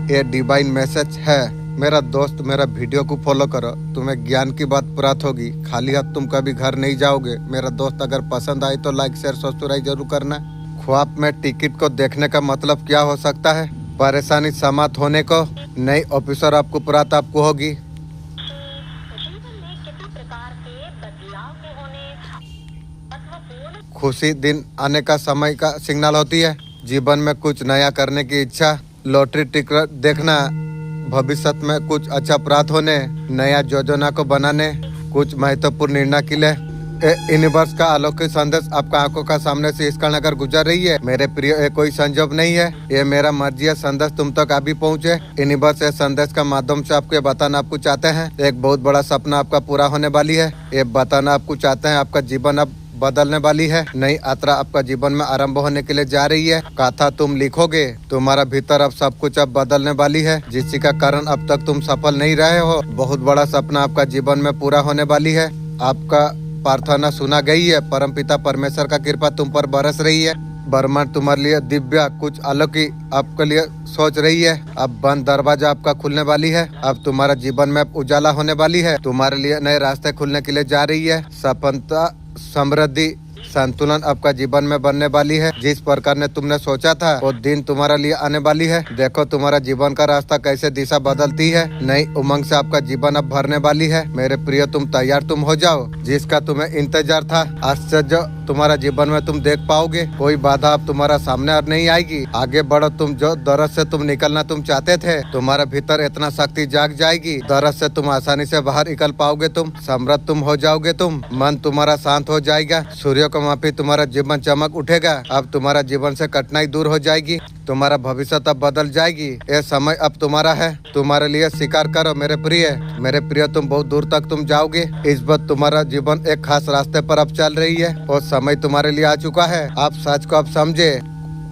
ये divine message है। मेरा दोस्त, मेरा वीडियो को फॉलो करो, तुम्हें ज्ञान की बात प्राप्त होगी। खाली हाथ तुम कभी घर नहीं जाओगे। मेरा दोस्त, अगर पसंद आई तो लाइक शेयर सब्सक्राइब जरूर करना। ख्वाब में टिकट को देखने का मतलब क्या हो सकता है? परेशानी समाप्त होने को, नई ऑफिसर आपको प्राप्त आपको होगी। खुशी दिन आने का समय का सिग्नल होती है। जीवन में कुछ नया करने की इच्छा, लॉटरी टिकट देखना, भविष्य में कुछ अच्छा प्राप्त होने, नया योजना को बनाने, कुछ महत्वपूर्ण निर्णय के लिए यूनिवर्स का अलौकिक संदेश आपका आंखों का सामने से इस कारण अगर गुजर रही है। मेरे प्रिय, ये कोई संजोग नहीं है, ये मेरा मर्जी है संदेश तुम तक अभी पहुंचे। यूनिवर्स इस संदेश का माध्यम से आपको बताना आपको चाहते हैं, एक बहुत बड़ा सपना आपका पूरा होने वाली है। ये बताना आपको चाहते हैं, आपका जीवन अब बदलने वाली है। नई यात्रा आपका जीवन में आरंभ होने के लिए जा रही है। कथा तुम लिखोगे, तुम्हारा भीतर अब सब कुछ अब बदलने वाली है, जिसका का कारण अब तक तुम सफल नहीं रहे हो। बहुत बड़ा सपना आपका जीवन में पूरा होने वाली है। आपका प्रार्थना सुना गई है। परमपिता परमेश्वर का कृपा तुम पर बरस रही है। ब्रह्मांड तुम्हारे लिए दिव्य कुछ अलौकिक आपके लिए सोच रही है। अब बंद दरवाजा आपका खुलने वाली है। अब तुम्हारा जीवन में उजाला होने वाली है। तुम्हारे लिए नए रास्ते खुलने के लिए जा रही है। सफलता, समृद्धि, संतुलन आपका जीवन में बनने वाली है। जिस प्रकार ने तुमने सोचा था वो दिन तुम्हारे लिए आने वाली है। देखो तुम्हारा जीवन का रास्ता कैसे दिशा बदलती है। नई उमंग से आपका जीवन अब भरने वाली है। मेरे प्रिय, तुम तैयार तुम हो जाओ। जिसका तुम्हें इंतजार था, आश्चर्य तुम्हारा जीवन में तुम देख पाओगे। कोई बाधा अब तुम्हारा सामने और नहीं आएगी। आगे बढ़ो तुम, जो दरद से तुम निकलना तुम चाहते थे। तुम्हारा भीतर इतना शक्ति जाग जाएगी, दरद से तुम आसानी से बाहर निकल पाओगे। तुम समृद्ध तुम हो जाओगे। तुम मन तुम्हारा शांत हो जाएगा। सूर्य को माफी तुम्हारा जीवन चमक उठेगा। अब तुम्हारा जीवन से कठिनाई दूर हो जाएगी। तुम्हारा भविष्य अब बदल जाएगी। ये समय अब तुम्हारा है। तुम्हारे लिए स्वीकार करो मेरे प्रिय। मेरे प्रिय, तुम बहुत दूर तक तुम जाओगे। इस बार तुम्हारा जीवन एक खास रास्ते पर अब चल रही है और समय तुम्हारे लिए आ चुका है। आप सच को अब समझे।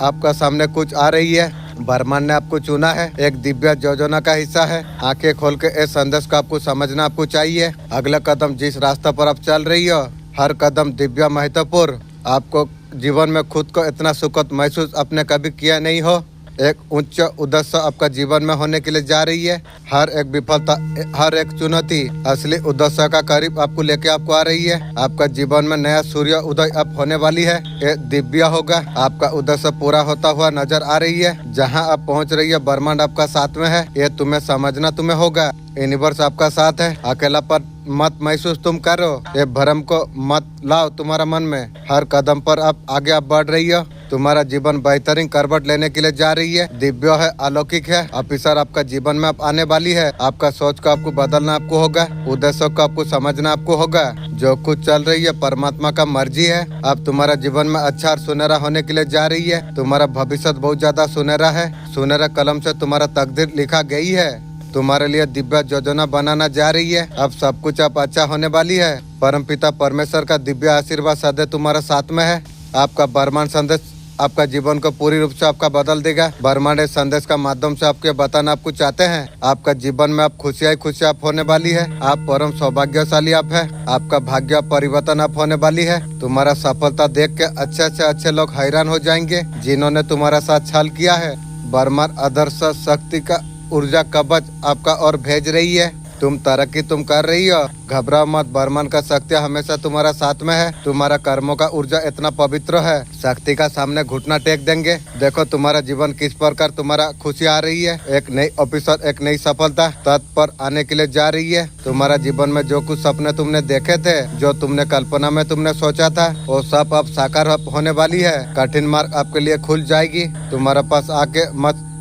आपका सामने कुछ आ रही है। ब्रह्मांड ने आपको चुना है, एक दिव्य योजना का हिस्सा है। आंखें खोल के इस संदेश को आपको समझना आपको चाहिए। अगला कदम जिस रास्ते पर आप चल रही हो, हर कदम दिव्य महत्वपूर्ण। आपको जीवन में खुद को इतना सुखद महसूस आपने कभी किया नहीं हो। एक उच्च उद्देश्य आपका जीवन में होने के लिए जा रही है। हर एक विफलता, हर एक चुनौती असली उद्देश्य का करीब आपको लेके आपको आ रही है। आपका जीवन में नया सूर्य उदय अब होने वाली है। ये दिव्य होगा। आपका उद्देश्य पूरा होता हुआ नजर आ रही है। जहां आप पहुंच रही है, ब्रह्मांड आपका साथ में है। ये तुम्हें समझना तुम्हें होगा। यूनिवर्स आपका साथ है। अकेलापन मत महसूस तुम करो। ये भ्रम को मत लाओ तुम्हारा मन में। हर कदम पर आप आगे आप बढ़ रही हो। तुम्हारा जीवन बेहतरीन करवट लेने के लिए जा रही है। दिव्य है, अलौकिक है। ऑफिसर आपका जीवन में आप आने वाली है। आपका सोच को आपको बदलना आपको होगा। उद्देश्यों को आपको समझना आपको होगा। जो कुछ चल रही है परमात्मा का मर्जी है। अब तुम्हारा जीवन में अच्छा और सुनहरा होने के लिए जा रही है। तुम्हारा भविष्य बहुत ज्यादा सुनहरा है। सुनहरा कलम से तुम्हारा तकदीर लिखा गई है। तुम्हारे लिए दिव्य योजना बनाना जा रही है। अब सब कुछ अब अच्छा होने वाली है। परमपिता परमेश्वर का दिव्य आशीर्वाद सदैव तुम्हारा साथ में है। आपका ब्रह्मांड संदेश आपका जीवन को पूरी रूप से आपका बदल देगा। ब्रह्मांड इस संदेश का माध्यम से आपके बताना आपको चाहते हैं। आपका जीवन में आप खुशियाँ आप होने वाली है। आप परम सौभाग्यशाली आप है। आपका भाग्य परिवर्तन आप होने वाली है। तुम्हारा सफलता देख के अच्छे से अच्छे लोग हैरान हो जाएंगे, जिन्होंने तुम्हारा साथ छल किया है। ब्रह्मांड आदर्श शक्ति का ऊर्जा कवच आपका और भेज रही है। तुम तरक्की तुम कर रही हो, घबराओ मत। ब्रह्मांड का शक्ति हमेशा तुम्हारा साथ में है। तुम्हारा कर्मों का ऊर्जा इतना पवित्र है, शक्ति का सामने घुटना टेक देंगे। देखो तुम्हारा जीवन किस प्रकार तुम्हारा खुशी आ रही है। एक नई ऑफिसर, एक नई सफलता तत् पर आने के लिए जा रही है। तुम्हारा जीवन में जो कुछ सपने तुमने देखे थे, जो तुमने कल्पना में तुमने सोचा था, वो सब अब साकार होने वाली है। कठिन मार्ग आपके लिए खुल जाएगी। तुम्हारे पास आके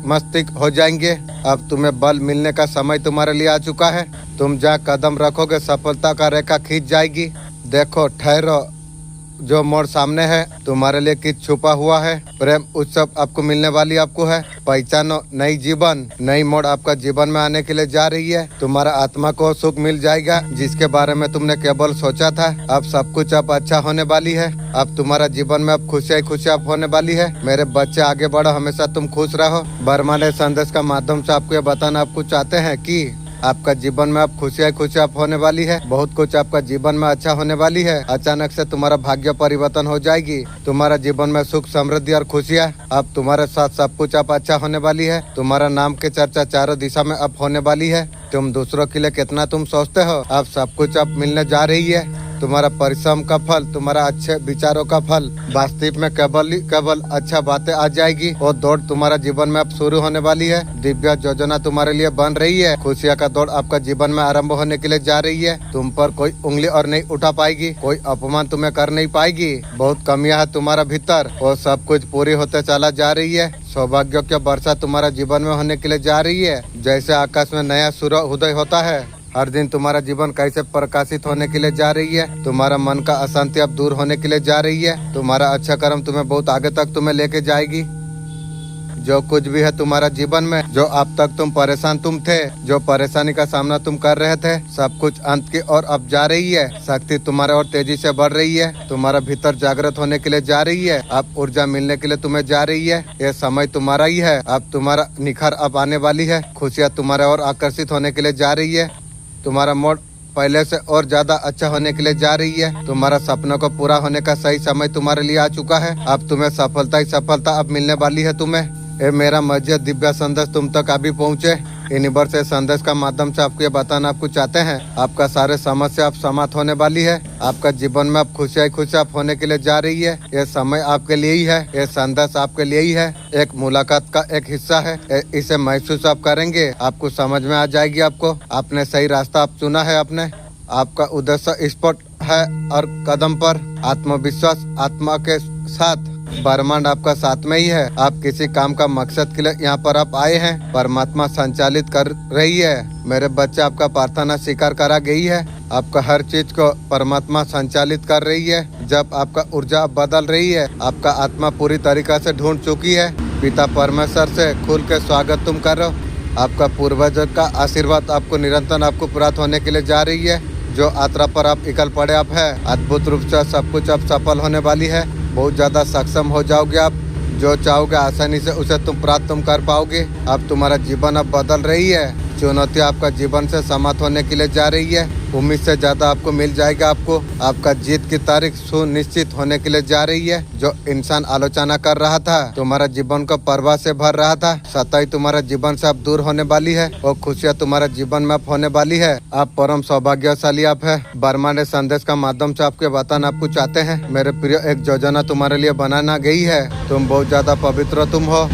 मस्तिष्क हो जाएंगे। अब तुम्हें बल मिलने का समय तुम्हारे लिए आ चुका है। तुम जहाँ कदम रखोगे सफलता का रेखा खींच जाएगी। देखो, ठहरो, जो मोड़ सामने है तुम्हारे लिए किस छुपा हुआ है। प्रेम उत्सव आपको मिलने वाली आपको है। पहचानो, नई जीवन, नई मोड़ आपका जीवन में आने के लिए जा रही है। तुम्हारा आत्मा को सुख मिल जाएगा, जिसके बारे में तुमने केवल सोचा था। अब सब कुछ अब अच्छा होने वाली है। अब तुम्हारा जीवन में अब खुशियाँ होने वाली है। मेरे बच्चे, आगे बढ़ो, हमेशा तुम खुश रहो। ब्रह्मांड संदेश का माध्यम से आपको ये बताना आपको चाहते हैं कि आपका जीवन में अब खुशियाँ खुशियाँ होने वाली है। बहुत कुछ आपका जीवन में अच्छा होने वाली है। अचानक से तुम्हारा भाग्य परिवर्तन हो जाएगी। तुम्हारा जीवन में सुख समृद्धि और खुशियाँ अब तुम्हारे साथ सब कुछ अब अच्छा होने वाली है। तुम्हारा नाम की चर्चा चारों दिशा में अब होने वाली है। तुम दूसरों के लिए कितना तुम सोचते हो, अब सब कुछ अब मिलने जा रही है। तुम्हारा परिश्रम का फल, तुम्हारा अच्छे विचारों का फल, वास्तविक में केवल अच्छा बातें आ जाएगी। और दौड़ तुम्हारा जीवन में अब शुरू होने वाली है। दिव्य योजना तुम्हारे लिए बन रही है। खुशियाँ का दौड़ आपका जीवन में आरंभ होने के लिए जा रही है। तुम पर कोई उंगली और नहीं उठा पाएगी, कोई अपमान तुम्हें कर नहीं पाएगी। बहुत कमियां है तुम्हारा भीतर और सब कुछ पूरी होते चला जा रही है। सौभाग्य की वर्षा तुम्हारा जीवन में होने के लिए जा रही है। जैसे आकाश में नया सूर्य उदय होता है, हर दिन तुम्हारा जीवन कैसे प्रकाशित होने के लिए जा रही है। तुम्हारा मन का अशांति अब दूर होने के लिए जा रही है। तुम्हारा अच्छा कर्म तुम्हें बहुत आगे तक तुम्हें लेके जाएगी। जो कुछ भी है तुम्हारा जीवन में, जो अब तक तुम परेशान थे, जो परेशानी का सामना तुम कर रहे थे, सब कुछ अंत की ओर अब जा रही है। शक्ति तुम्हारे और तेजी से बढ़ रही है। तुम्हारा भीतर जागृत होने के लिए जा रही है। अब ऊर्जा मिलने के लिए तुम्हें जा रही है। ये समय तुम्हारा ही है। अब तुम्हारा निखार अब आने वाली है। खुशियाँ तुम्हारे और आकर्षित होने के लिए जा रही है। तुम्हारा मोड पहले से और ज्यादा अच्छा होने के लिए जा रही है। तुम्हारा सपनों को पूरा होने का सही समय तुम्हारे लिए आ चुका है। अब तुम्हें सफलता ही सफलता अब मिलने वाली है। तुम्हें ये मेरा मस्जिद दिव्य संदेश तुम तक अभी पहुँचे। यूनिवर्स इस संदेश का माध्यम से आपको ये बताना आपको चाहते हैं, आपका सारे समस्या अब समाप्त होने वाली है। आपका जीवन में अब खुशियाँ खुशियाँ होने के लिए जा रही है। ये समय आपके लिए ही है। ये संदेश आपके लिए ही है। एक मुलाकात का एक हिस्सा है। इसे महसूस आप करेंगे, आपको समझ में आ जाएगी। आपको आपने सही रास्ता आप चुना है। आपका उद्देश्य स्पष्ट है और कदम पर आत्मविश्वास आत्मा के साथ ब्रह्मांड आपका साथ में ही है। आप किसी काम का मकसद के लिए यहाँ पर आप आए हैं। परमात्मा संचालित कर रही है। मेरे बच्चे आपका प्रार्थना स्वीकार करा गई है। आपका हर चीज को परमात्मा संचालित कर रही है। जब आपका ऊर्जा बदल रही है, आपका आत्मा पूरी तरीका से ढूंढ चुकी है। पिता परमेश्वर से खुल के स्वागत तुम करो। आपका पूर्वज का आशीर्वाद आपको निरंतर आपको प्राप्त होने के लिए जा रही है। जो यात्रा पर आप निकल पड़े आप है, अद्भुत रूप से सब कुछ अब सफल होने वाली है। बहुत ज्यादा सक्षम हो जाओगे आप। जो चाहोगे आसानी से उसे तुम प्राप्त कर पाओगे। अब तुम्हारा जीवन अब बदल रही है। चुनौती आपका जीवन से समाप्त होने के लिए जा रही है। उम्मीद से ज्यादा आपको मिल जाएगा। आपका जीत की तारीख सुनिश्चित होने के लिए जा रही है। जो इंसान आलोचना कर रहा था, तुम्हारा जीवन को परवाह से भर रहा था, सताई तुम्हारा जीवन से अब दूर होने वाली है और खुशियाँ तुम्हारा जीवन में अब होने वाली है। आप परम सौभाग्यशाली आप है। ब्रह्मांड संदेश का माध्यम से आपके बताना आपको चाहते हैं। मेरे प्रिय, एक योजना तुम्हारे लिए बनाना गई है। तुम बहुत ज्यादा पवित्र तुम हो।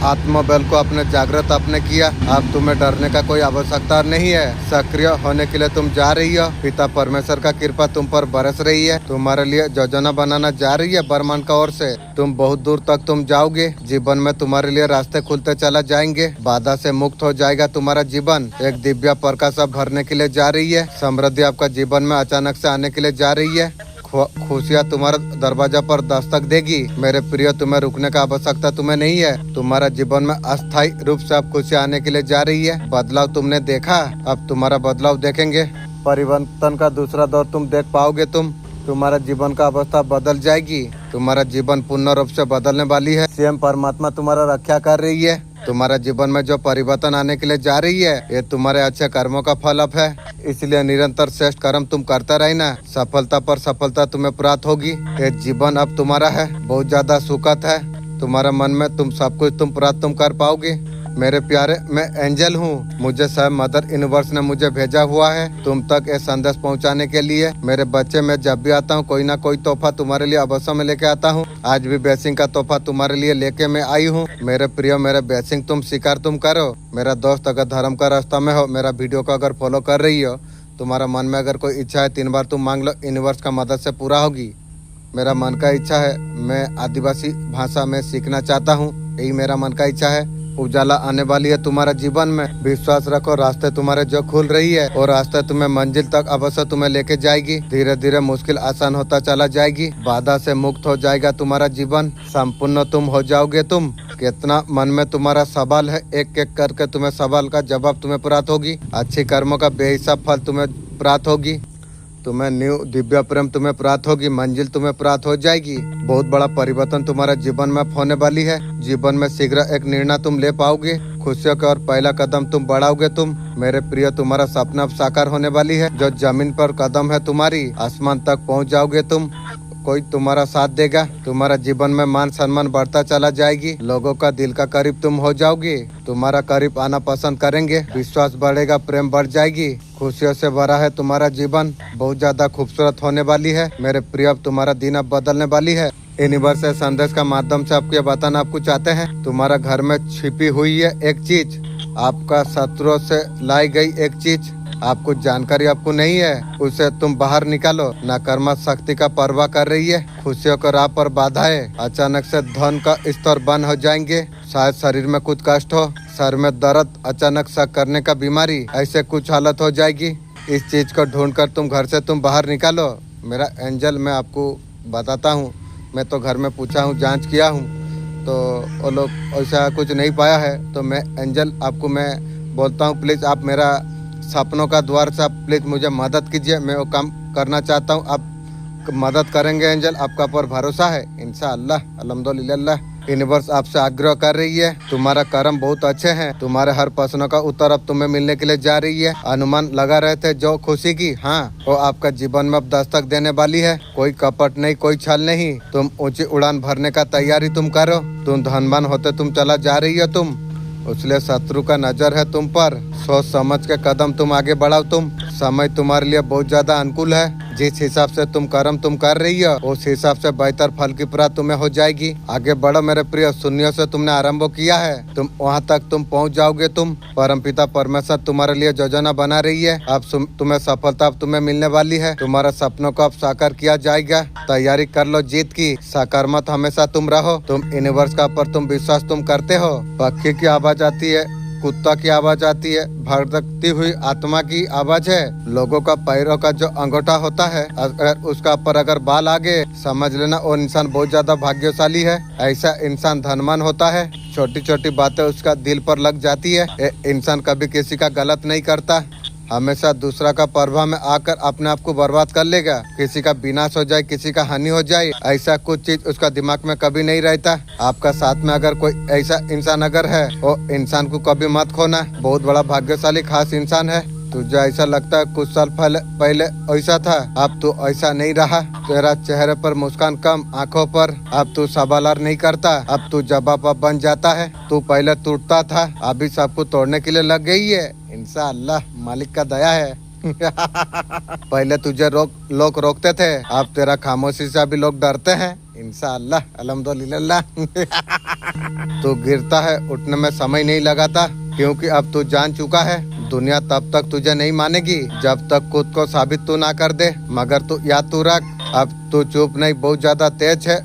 आत्मबल को अपने जागृत आपने किया। अब तुम्हें डरने का कोई आवश्यकता नहीं है। सक्रिय होने के लिए तुम जा रही हो। पिता परमेश्वर का कृपा तुम पर बरस रही है। तुम्हारे लिए योजना बनाना जा रही है ब्रह्मांड का ओर से। तुम बहुत दूर तक तुम जाओगे। जीवन में तुम्हारे लिए रास्ते खुलते चला जाएंगे। बाधा से मुक्त हो जाएगा तुम्हारा जीवन। एक दिव्य प्रकाश अब भरने के लिए जा रही है। समृद्धि आपका जीवन में अचानक से आने के लिए जा रही है। खुशियाँ तुम्हारा दरवाजा पर दस्तक देगी। मेरे प्रिय, तुम्हें रुकने का आवश्यकता तुम्हें नहीं है। तुम्हारा जीवन में अस्थायी रूप से अब खुशियाँ आने के लिए जा रही है। बदलाव तुमने देखा, अब तुम्हारा बदलाव देखेंगे। परिवर्तन का दूसरा दौर तुम देख पाओगे। तुम्हारा जीवन का अवस्था बदल जाएगी। तुम्हारा जीवन पूर्ण रूप से बदलने वाली है। स्वयं परमात्मा तुम्हारा रक्षा कर रही है। तुम्हारा जीवन में जो परिवर्तन आने के लिए जा रही है, ये तुम्हारे अच्छे कर्मों का फल अब है। इसलिए निरंतर श्रेष्ठ कर्म तुम करते रहना। सफलता पर सफलता तुम्हें प्राप्त होगी। ये जीवन अब तुम्हारा है। बहुत ज्यादा सुखद है। तुम्हारे मन में तुम सब कुछ तुम प्राप्त कर पाओगे। मेरे प्यारे, मैं एंजल हूँ। मुझे स्वयं मदर यूनिवर्स ने मुझे भेजा हुआ है तुम तक ये संदेश पहुँचाने के लिए। मेरे बच्चे, मैं जब भी आता हूँ कोई ना कोई तोहफा तुम्हारे लिए अवश्य में लेके आता हूँ। आज भी ब्लेसिंग का तोहफा तुम्हारे लिए लेके मैं आई हूँ। मेरे प्रिय, मेरे ब्लेसिंग तुम स्वीकार तुम करो। मेरा दोस्त, अगर धर्म का रास्ता में हो, मेरा वीडियो को अगर फॉलो कर रही हो, तुम्हारा मन में अगर कोई इच्छा है 3 बार तुम मांग लो, यूनिवर्स का मदद से पूरा होगी। मेरा मन का इच्छा है, मैं आदिवासी भाषा में सीखना चाहता हूँ। यही मेरा मन का इच्छा है। उजाला आने वाली है तुम्हारा जीवन में। विश्वास रखो, रास्ते तुम्हारे जो खुल रही है और रास्ते तुम्हें मंजिल तक अवश्य तुम्हें लेके जाएगी। धीरे धीरे मुश्किल आसान होता चला जाएगी। बाधा से मुक्त हो जाएगा तुम्हारा जीवन। संपूर्ण तुम हो जाओगे। तुम कितना मन में तुम्हारा सवाल है, एक एक करके तुम्हें सवाल का जवाब तुम्हें प्राप्त होगी। अच्छी कर्मों का बेहिसाब फल तुम्हें प्राप्त होगी। तुम्हें न्यू दिव्य प्रेम तुम्हें प्राप्त होगी। मंजिल तुम्हें प्राप्त हो जाएगी। बहुत बड़ा परिवर्तन तुम्हारा जीवन में होने वाली है। जीवन में शीघ्र एक निर्णय तुम ले पाओगे। खुशियों का और पहला कदम तुम बढ़ाओगे तुम। मेरे प्रिय, तुम्हारा सपना अब साकार होने वाली है। जो जमीन पर कदम है तुम्हारी, आसमान तक पहुंच जाओगे तुम। कोई तुम्हारा साथ देगा। तुम्हारा जीवन में मान सम्मान बढ़ता चला जाएगी। लोगों का दिल का करीब तुम हो जाओगी। तुम्हारा करीब आना पसंद करेंगे। विश्वास बढ़ेगा, प्रेम बढ़ जाएगी। खुशियों से भरा है तुम्हारा जीवन। बहुत ज्यादा खूबसूरत होने वाली है मेरे प्रिय। अब तुम्हारा दिन अब बदलने वाली है। यूनिवर्स से संदेश का माध्यम से आपको ये बताना आपको चाहते हैं, तुम्हारा घर में छिपी हुई है एक चीज, आपका शत्रुओं से लाई गई एक चीज, आपको जानकारी आपको नहीं है, उसे तुम बाहर निकालो। नकारात्मक शक्ति का परवाह कर रही है। खुशियों को राह पर बाधाएं, अचानक से धन का स्तर बंद हो जाएंगे। शायद शरीर में कुछ कष्ट हो, सर में दर्द, अचानक शक करने का बीमारी, ऐसे कुछ हालत हो जाएगी। इस चीज को ढूंढकर तुम घर से तुम बाहर निकालो। मेरा एंजल, मैं आपको बताता हूँ, मैं तो घर में पूछा हूँ, जांच किया हूँ, तो वो लोग ऐसा कुछ नहीं पाया है। तो मैं एंजल आपको मैं बोलता हूँ, प्लीज़ आप मेरा सपनों का द्वार से आप प्लीज़ मुझे मदद कीजिए। मैं वो काम करना चाहता हूँ, आप मदद करेंगे एंजल? आपका पर भरोसा है इंशाअल्लाह। अल्हम्दुलिल्लाह। यूनिवर्स आपसे आग्रह कर रही है, तुम्हारा कर्म बहुत अच्छे हैं। तुम्हारे हर प्रश्नों का उत्तर अब तुम्हें मिलने के लिए जा रही है। अनुमान लगा रहे थे जो खुशी की, हाँ, वो आपका जीवन में अब दस्तक देने वाली है। कोई कपट नहीं, कोई छल नहीं। तुम ऊंची उड़ान भरने का तैयारी तुम करो। तुम धनवान होते तुम चला जा रही हो तुम, इसलिए शत्रु का नजर है तुम पर। सोच समझ के कदम तुम आगे बढ़ाओ तुम। समय तुम्हारे लिए बहुत ज्यादा अनुकूल है। जिस हिसाब से तुम कर्म तुम कर रही हो, उस हिसाब से बेहतर फल की प्राप्ति तुम्हें हो जाएगी। आगे बढ़ो मेरे प्रिय। शून्य से तुमने आरंभ किया है, तुम वहाँ तक तुम पहुँच जाओगे तुम। परमपिता परमेश्वर तुम्हारे लिए योजना बना रही है। अब तुम्हें सफलता अब तुम्हें मिलने वाली है। तुम्हारा सपनों को अब साकार किया जाएगा। तैयारी कर लो जीत की। सकारात्मक हमेशा तुम रहो। तुम यूनिवर्स का पर तुम विश्वास तुम करते हो। पक्षी की आवाज आती है, कुत्ता की आवाज आती है, भटकती हुई आत्मा की आवाज है। लोगों का पैरों का जो अंगूठा होता है, अगर उसका पर अगर बाल आगे, समझ लेना वो इंसान बहुत ज्यादा भाग्यशाली है। ऐसा इंसान धनवान होता है। छोटी छोटी बातें उसका दिल पर लग जाती है। इंसान कभी किसी का गलत नहीं करता, हमेशा दूसरा का प्रभाव में आकर अपने आप को बर्बाद कर लेगा। किसी का विनाश हो जाए, किसी का हानि हो जाए, ऐसा कुछ चीज उसका दिमाग में कभी नहीं रहता। आपका साथ में अगर कोई ऐसा इंसान अगर है, वो इंसान को कभी मत खोना। बहुत बड़ा भाग्यशाली खास इंसान है। तुझे ऐसा लगता है कुछ साल पहले ऐसा था, अब तू ऐसा नहीं रहा। तेरा चेहरे पर मुस्कान कम, आंखों पर अब तू सवाल नहीं करता। अब तू जवाब बन जाता है। तू पहले टूटता था, अभी सबको तोड़ने के लिए लग गई है। इंशाअल्लाह, मालिक का दया है। पहले तुझे लोग रोकते थे, अब तेरा खामोशी से अभी लोग डरते हैं। इंशाअल्लाह, अल्हम्दुलिल्लाह। तू गिरता है, उठने में समय नहीं लगाता, क्योंकि अब तू जान चुका है दुनिया तब तक तुझे नहीं मानेगी जब तक खुद को साबित तू ना कर दे। मगर तू याद तू रख, अब तू चुप नहीं, बहुत ज्यादा तेज है।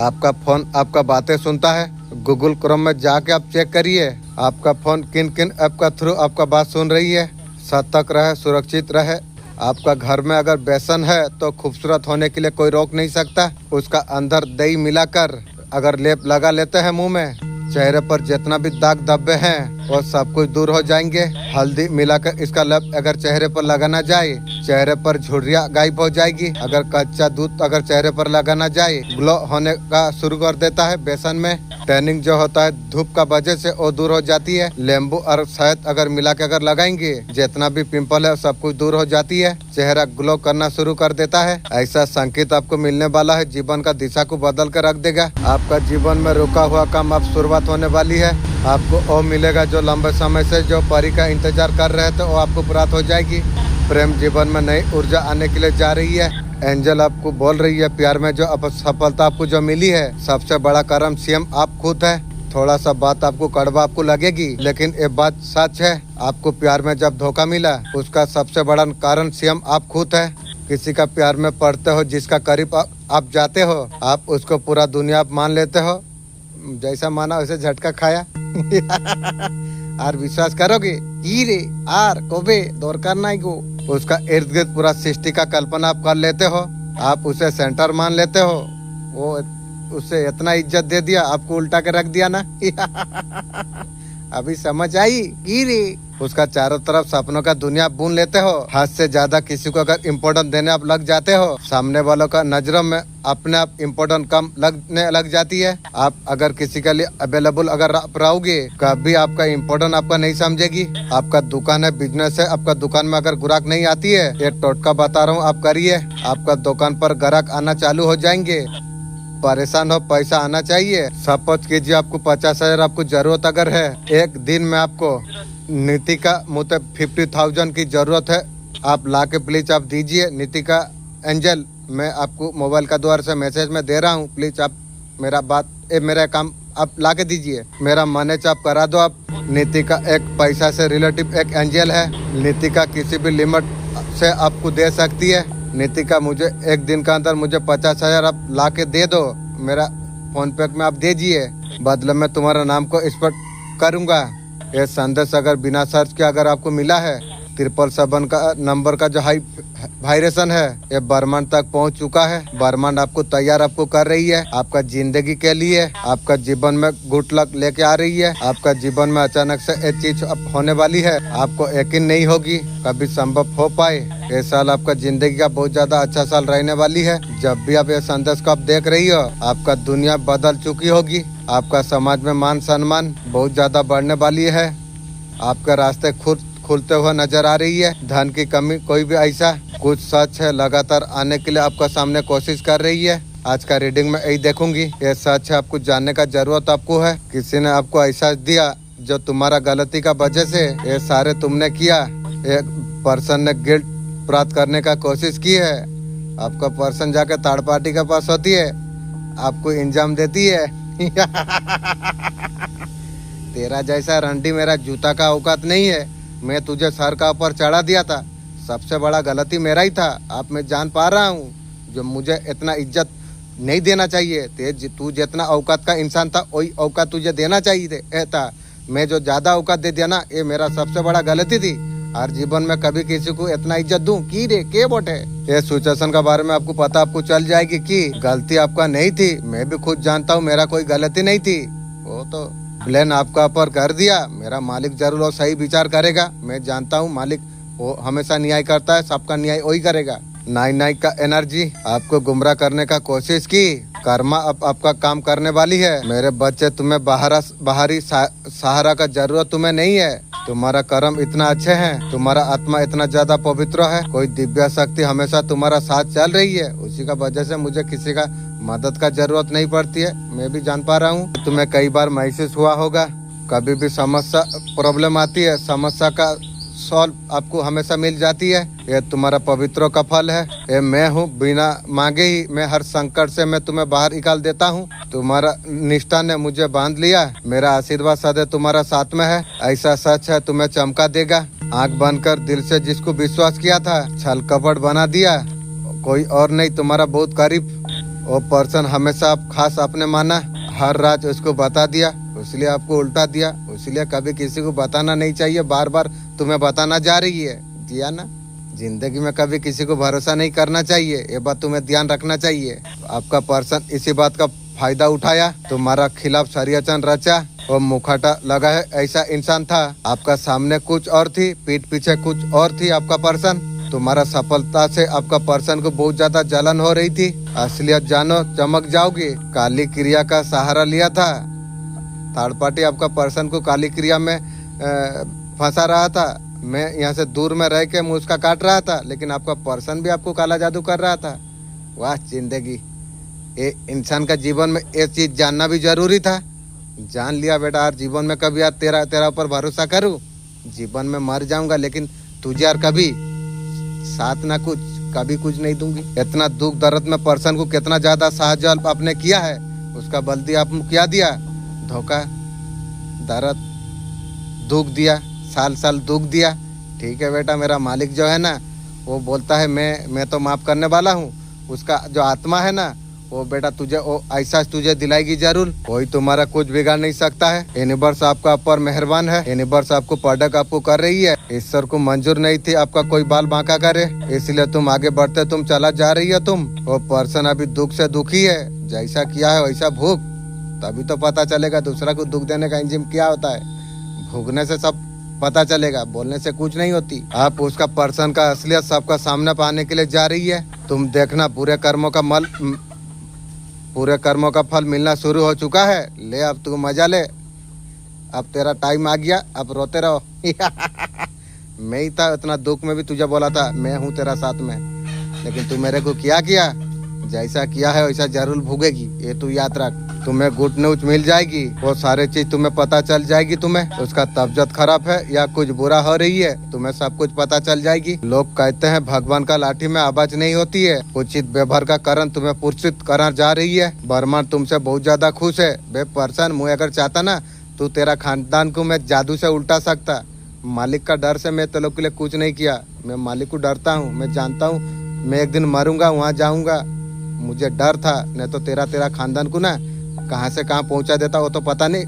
आपका फोन आपका बातें सुनता है। गूगल क्रोम में जाके आप चेक करिए, आपका फोन किन किन ऐप का थ्रू आपका बात सुन रही है। सतर्क रहे, सुरक्षित रहे। आपका घर में अगर बेसन है तो खूबसूरत होने के लिए कोई रोक नहीं सकता। उसका अंदर दही मिलाकर अगर लेप लगा लेते हैं मुंह में, चेहरे पर जितना भी दाग धब्बे हैं वो सब कुछ दूर हो जाएंगे। हल्दी मिलाकर इसका लेप अगर चेहरे पर लगाना जाए, चेहरे पर झुर्रियाँ गायब हो जाएगी। अगर कच्चा दूध अगर चेहरे पर लगाना जाए, ग्लो होने का शुरू कर देता है। बेसन में टैनिंग जो होता है धूप का वजह से वो दूर हो जाती है। नींबू और शहद अगर मिला के अगर लगाएंगे, जितना भी पिंपल है सब कुछ दूर हो जाती है। चेहरा ग्लो करना शुरू कर देता है। ऐसा संकेत आपको मिलने वाला है, जीवन का दिशा को बदल कर रख देगा। आपका जीवन में रुका हुआ काम अब शुरुआत होने वाली है। आपको वो मिलेगा जो लंबे समय से जो परी का इंतजार कर रहे थे, वो आपको प्राप्त हो जाएगी। प्रेम जीवन में नई ऊर्जा आने के लिए जा रही है। एंजल आपको बोल रही है, प्यार में जो सफलता आपको जो मिली है, सबसे बड़ा कारण स्वयं आप खुद है। थोड़ा सा बात आपको कड़वा आपको लगेगी, लेकिन ये बात सच है। आपको प्यार में जब धोखा मिला, उसका सबसे बड़ा कारण स्वयं आप खुद है। किसी का प्यार में पड़ते हो, जिसका करीब आप जाते हो, आप उसको पूरा दुनिया आप मान लेते हो। जैसा माना वैसे झटका खाया। और विश्वास करोगे, हीरे आर कोबे दरकार नहीं को। उसका इर्द गिर्द पूरा सृष्टि का कल्पना आप कर लेते हो। आप उसे सेंटर मान लेते हो। वो उसे इतना इज्जत दे दिया, आपको उल्टा के रख दिया ना। अभी समझ आई गिरी। उसका चारों तरफ सपनों का दुनिया बुन लेते हो। हद से ज्यादा किसी को अगर इम्पोर्टेंस देने आप लग जाते हो, सामने वालों का नजरों में अपने आप इम्पोर्टेंट कम लगने लग जाती है। आप अगर किसी के लिए अवेलेबल अगर आप रहोगे, कभी आपका इम्पोर्टेंट आपका नहीं समझेगी। आपका दुकान है, बिजनेस है, आपका दुकान में अगर ग्राहक नहीं आती है, ये टोटका बता रहा हूँ, आप करिए, आपका दुकान पर ग्राहक आना चालू हो जाएंगे। परेशान हो, पैसा आना चाहिए। सपोज कीजिए आपको 50,000 आपको जरूरत अगर है, एक दिन में आपको नीतिका मुझे 50,000 की जरूरत है, आप ला के प्लीज आप दीजिए। नीतिका एंजल, मैं आपको मोबाइल का द्वार से मैसेज में दे रहा हूँ, प्लीज आप मेरा काम आप ला के दीजिए। मेरा मैनेज आप करा दो। आप नीतिका एक पैसा से रिलेटिव एक एंजल है। नीतिका किसी भी लिमिट से आपको दे सकती है। नीतिका मुझे एक दिन का अंदर मुझे 50,000 आप ला के दे दो, मेरा फोन पे में आप दीजिए, बदले में तुम्हारा नाम को इस पर करूँगा। ये संदेश अगर बिना सर्च के अगर आपको मिला है, 777 का नंबर का जो हाई वायरेशन है, ये ब्रह्मांड तक पहुंच चुका है। ब्रह्मांड आपको तैयार आपको कर रही है आपका जिंदगी के लिए। आपका जीवन में गुड लक लेके आ रही है। आपका जीवन में अचानक से एक चीज होने वाली है, आपको यकीन नहीं होगी कभी संभव हो पाए। ये साल आपका जिंदगी का बहुत ज्यादा अच्छा साल रहने वाली है। जब भी आप ये संदेश को आप देख रही हो, आपका दुनिया बदल चुकी होगी। आपका समाज में मान सम्मान बहुत ज्यादा बढ़ने वाली है। आपके रास्ते खुद खुलते हुए नजर आ रही है। धन की कमी कोई भी ऐसा कुछ सच है, लगातार आने के लिए आपका सामने कोशिश कर रही है। आज का रीडिंग में यही देखूंगी, ये सच है, आपको जानने का जरूरत आपको है। किसी ने आपको एहसास दिया जो तुम्हारा गलती का वजह से ये सारे तुमने किया। एक पर्सन ने गिल्ट प्राप्त करने का कोशिश की है। आपका पर्सन जाके थर्ड पार्टी के पास होती है, आपको इंजाम देती है तेरा जैसा रंडी मेरा जूता का औकात नहीं है। मैं तुझे सर का ऊपर चढ़ा दिया था, सबसे बड़ा गलती मेरा ही था। अब मैं जान पा रहा हूँ जो मुझे इतना इज्जत नहीं देना चाहिए। तू जितना औकात का इंसान था, वही औकात तुझे देना चाहिए था। मैं जो ज्यादा औकात दे दिया ना, ये मेरा सबसे बड़ा गलती थी। हर जीवन में कभी किसी को इतना इज्जत दूं की रे के बोटे। ये सिचुएशन का बारे में आपको पता आपको चल जाएगी कि गलती आपका नहीं थी। मैं भी खुद जानता हूँ मेरा कोई गलती नहीं थी। वो तो प्लान आपका ऊपर कर दिया, मेरा मालिक जरूर वो सही विचार करेगा। मैं जानता हूँ मालिक वो हमेशा न्याय करता है, सबका न्याय वही करेगा। नाई का एनर्जी आपको गुमराह करने का कोशिश की, कर्मा अब आपका काम करने वाली है। मेरे बच्चे, तुम्हें बाहरी सहारा का जरूरत तुम्हें नहीं है। तुम्हारा कर्म इतना अच्छे हैं, तुम्हारा आत्मा इतना ज्यादा पवित्र है। कोई दिव्य शक्ति हमेशा तुम्हारा साथ चल रही है। उसी का वजह से मुझे किसी का मदद का जरूरत नहीं पड़ती है। मैं भी जान पा रहा हूँ। तुम्हें कई बार महसूस हुआ होगा, कभी भी समस्या प्रॉब्लम आती है, समस्या का सॉल्व आपको हमेशा मिल जाती है। ये तुम्हारा पवित्रों का फल है। ये मैं हूँ, बिना मांगे ही मैं हर संकट से मैं तुम्हें बाहर निकाल देता हूँ। तुम्हारा निष्ठा ने मुझे बांध लिया। मेरा आशीर्वाद सदैव तुम्हारा साथ में है। ऐसा सच है तुम्हें चमका देगा। आंख बंद कर दिल से जिसको विश्वास किया था, छल कपट बना दिया। कोई और नहीं, तुम्हारा बहुत करीब वो पर्सन हमेशा आप खास आपने माना। हर राज उसको बता दिया, इसलिए आपको उल्टा दिया। इसलिए कभी किसी को बताना नहीं चाहिए, बार बार तुम्हें बताना जा रही है। दिया ना, जिंदगी में कभी किसी को भरोसा नहीं करना चाहिए, ये बात तुम्हें ध्यान रखना चाहिए। आपका पर्सन इसी बात का फायदा उठाया, तुम्हारा खिलाफ षड्यंत्र रचा और मुखौटा लगा है ऐसा इंसान था। आपका सामने कुछ और थी, पीठ पीछे कुछ और थी आपका पर्सन। तुम्हारा सफलता से आपका पर्सन को बहुत ज्यादा जलन हो रही थी। असलियत जानो, चमक जाओगी। काली क्रिया का सहारा लिया था। थर्ड पार्टी आपका पर्सन को काली क्रिया में फंसा रहा था। मैं यहाँ से दूर में रह के मुझका काट रहा था, लेकिन आपका पर्सन भी आपको काला जादू कर रहा था। वाह जिंदगी, ये इंसान का जीवन में ये चीज जानना भी जरूरी था। जान लिया बेटा, यार जीवन में कभी यार तेरा ऊपर भरोसा करूँ। जीवन में मर जाऊंगा, लेकिन तुझे यार कभी साथ ना कुछ कभी कुछ नहीं दूंगी। इतना दुख दर्द में पर्सन को कितना ज्यादा साहाय्य आपने किया है, उसका बल्कि आपने क्या दिया, धोखा, दर्द, दुख दिया, साल दुख दिया। ठीक है बेटा, मेरा मालिक जो है ना, वो बोलता है मैं तो माफ करने वाला हूँ। उसका जो आत्मा है ना, वो बेटा तुझे वो ऐसा तुझे दिलाएगी जरूर। कोई तुम्हारा कुछ बिगाड़ नहीं सकता है। यूनिवर्स आपका ऊपर मेहरबान है। यूनिवर्स आपको पढ़क आपको कर रही है। ईश्वर को मंजूर नहीं थी आपका कोई बाल बांका करे, इसलिए तुम आगे बढ़ते तुम चला जा रही है। तुम वो पर्सन अभी दुख से दुखी है। जैसा किया है वैसा भूख, तभी तो पता चलेगा दूसरा को दुख देने का इंजिम क्या होता है। भूगने से सब पता चलेगा, बोलने से कुछ नहीं होती। आप उसका पर्सन का असलियत सबका सामने पाने के लिए जा रही है। तुम देखना पूरे कर्मों का फल मिलना शुरू हो चुका है। ले अब तू मजा ले, अब तेरा टाइम आ गया, अब रोते रहो। मैं ही था इतना दुख में भी तुझे बोला था मैं हूँ तेरा साथ में, लेकिन तू मेरे को क्या किया, जैसा किया है वैसा जरूर भोगेगी, ये तू याद रख। तुम्हें गुड न्यूज मिल जाएगी, वो सारे चीज तुम्हें पता चल जाएगी। तुम्हें उसका तबीयत खराब है या कुछ बुरा हो रही है, तुम्हें सब कुछ पता चल जाएगी। लोग कहते हैं भगवान का लाठी में आवाज नहीं होती है। उचित व्यवहार का कारण तुम्हें पुरस्कृत करना जा रही है। ब्रह्मांड तुमसे बहुत ज्यादा खुश है। बे पर्सन, मुझे अगर चाहता ना तो तेरा खानदान को मैं जादू से उल्टा सकता। मालिक का डर से मैं तो लोग के लिए कुछ नहीं किया। मैं मालिक को डरता हूँ, मैं जानता हूँ मैं एक दिन मरूंगा, वहाँ जाऊंगा। मुझे डर था, नहीं तो तेरा खानदान को ना कहाँ से कहाँ पहुँचा देता वो तो पता नहीं,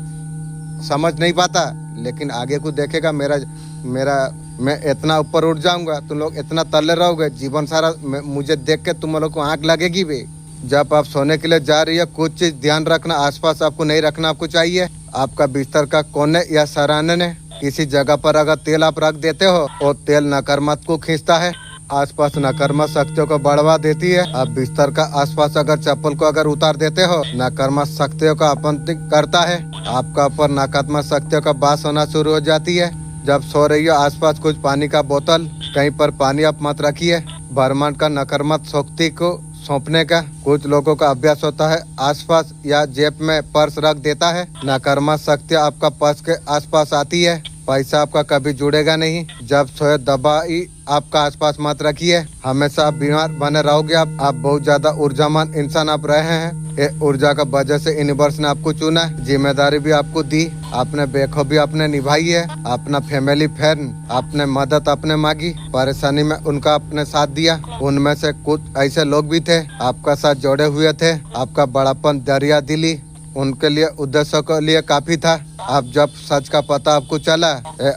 समझ नहीं पाता। लेकिन आगे को देखेगा मैं इतना ऊपर उठ जाऊंगा, तुम लोग इतना तले रहोगे जीवन सारा। मुझे देख के तुम लोग को आँख लगेगी भी। जब आप सोने के लिए जा रही है, कुछ चीज ध्यान रखना, आसपास आपको नहीं रखना आपको चाहिए। आपका बिस्तर का कोने या सराहने किसी जगह पर अगर तेल आप रख देते हो, वो तेल नकारात्मक को खींचता है, आसपास नकारात्मक शक्तियों को बढ़वा देती है। आप बिस्तर का आसपास अगर चप्पल को अगर उतार देते हो, नकारात्मक शक्तियों का अपंतिक करता है। आपका ऊपर नकारात्मक शक्तियों का बास होना शुरू हो जाती है। जब सो रही हो, आसपास कुछ पानी का बोतल, कहीं पर पानी आप मत रखिए। ब्रह्मांड का नकारात्मक शक्ति को सौंपने का कुछ लोगों का अभ्यास होता है, आसपास या जेब में पर्स रख देता है। नकारात्मक शक्ति आपका पर्स के आसपास आती है, पैसा आपका कभी जुड़ेगा नहीं। जब सोए दवाई आपका आसपास मत रखिए, हमेशा आप बीमार बने रहोगे। आप बहुत ज्यादा ऊर्जावान इंसान आप रहे हैं। ये ऊर्जा का वजह से यूनिवर्स ने आपको चुना, जिम्मेदारी भी आपको दी, आपने बेखूबी आपने निभाई है। अपना फैमिली फ्रेंड आपने मदद आपने मांगी, परेशानी में उनका आपने साथ दिया। उनमें से कुछ ऐसे लोग भी थे आपका साथ जोड़े हुए थे। आपका बड़ापन, दरिया दिली उनके लिए उद्देश्यों के लिए काफी था। आप जब सच का पता आपको चला,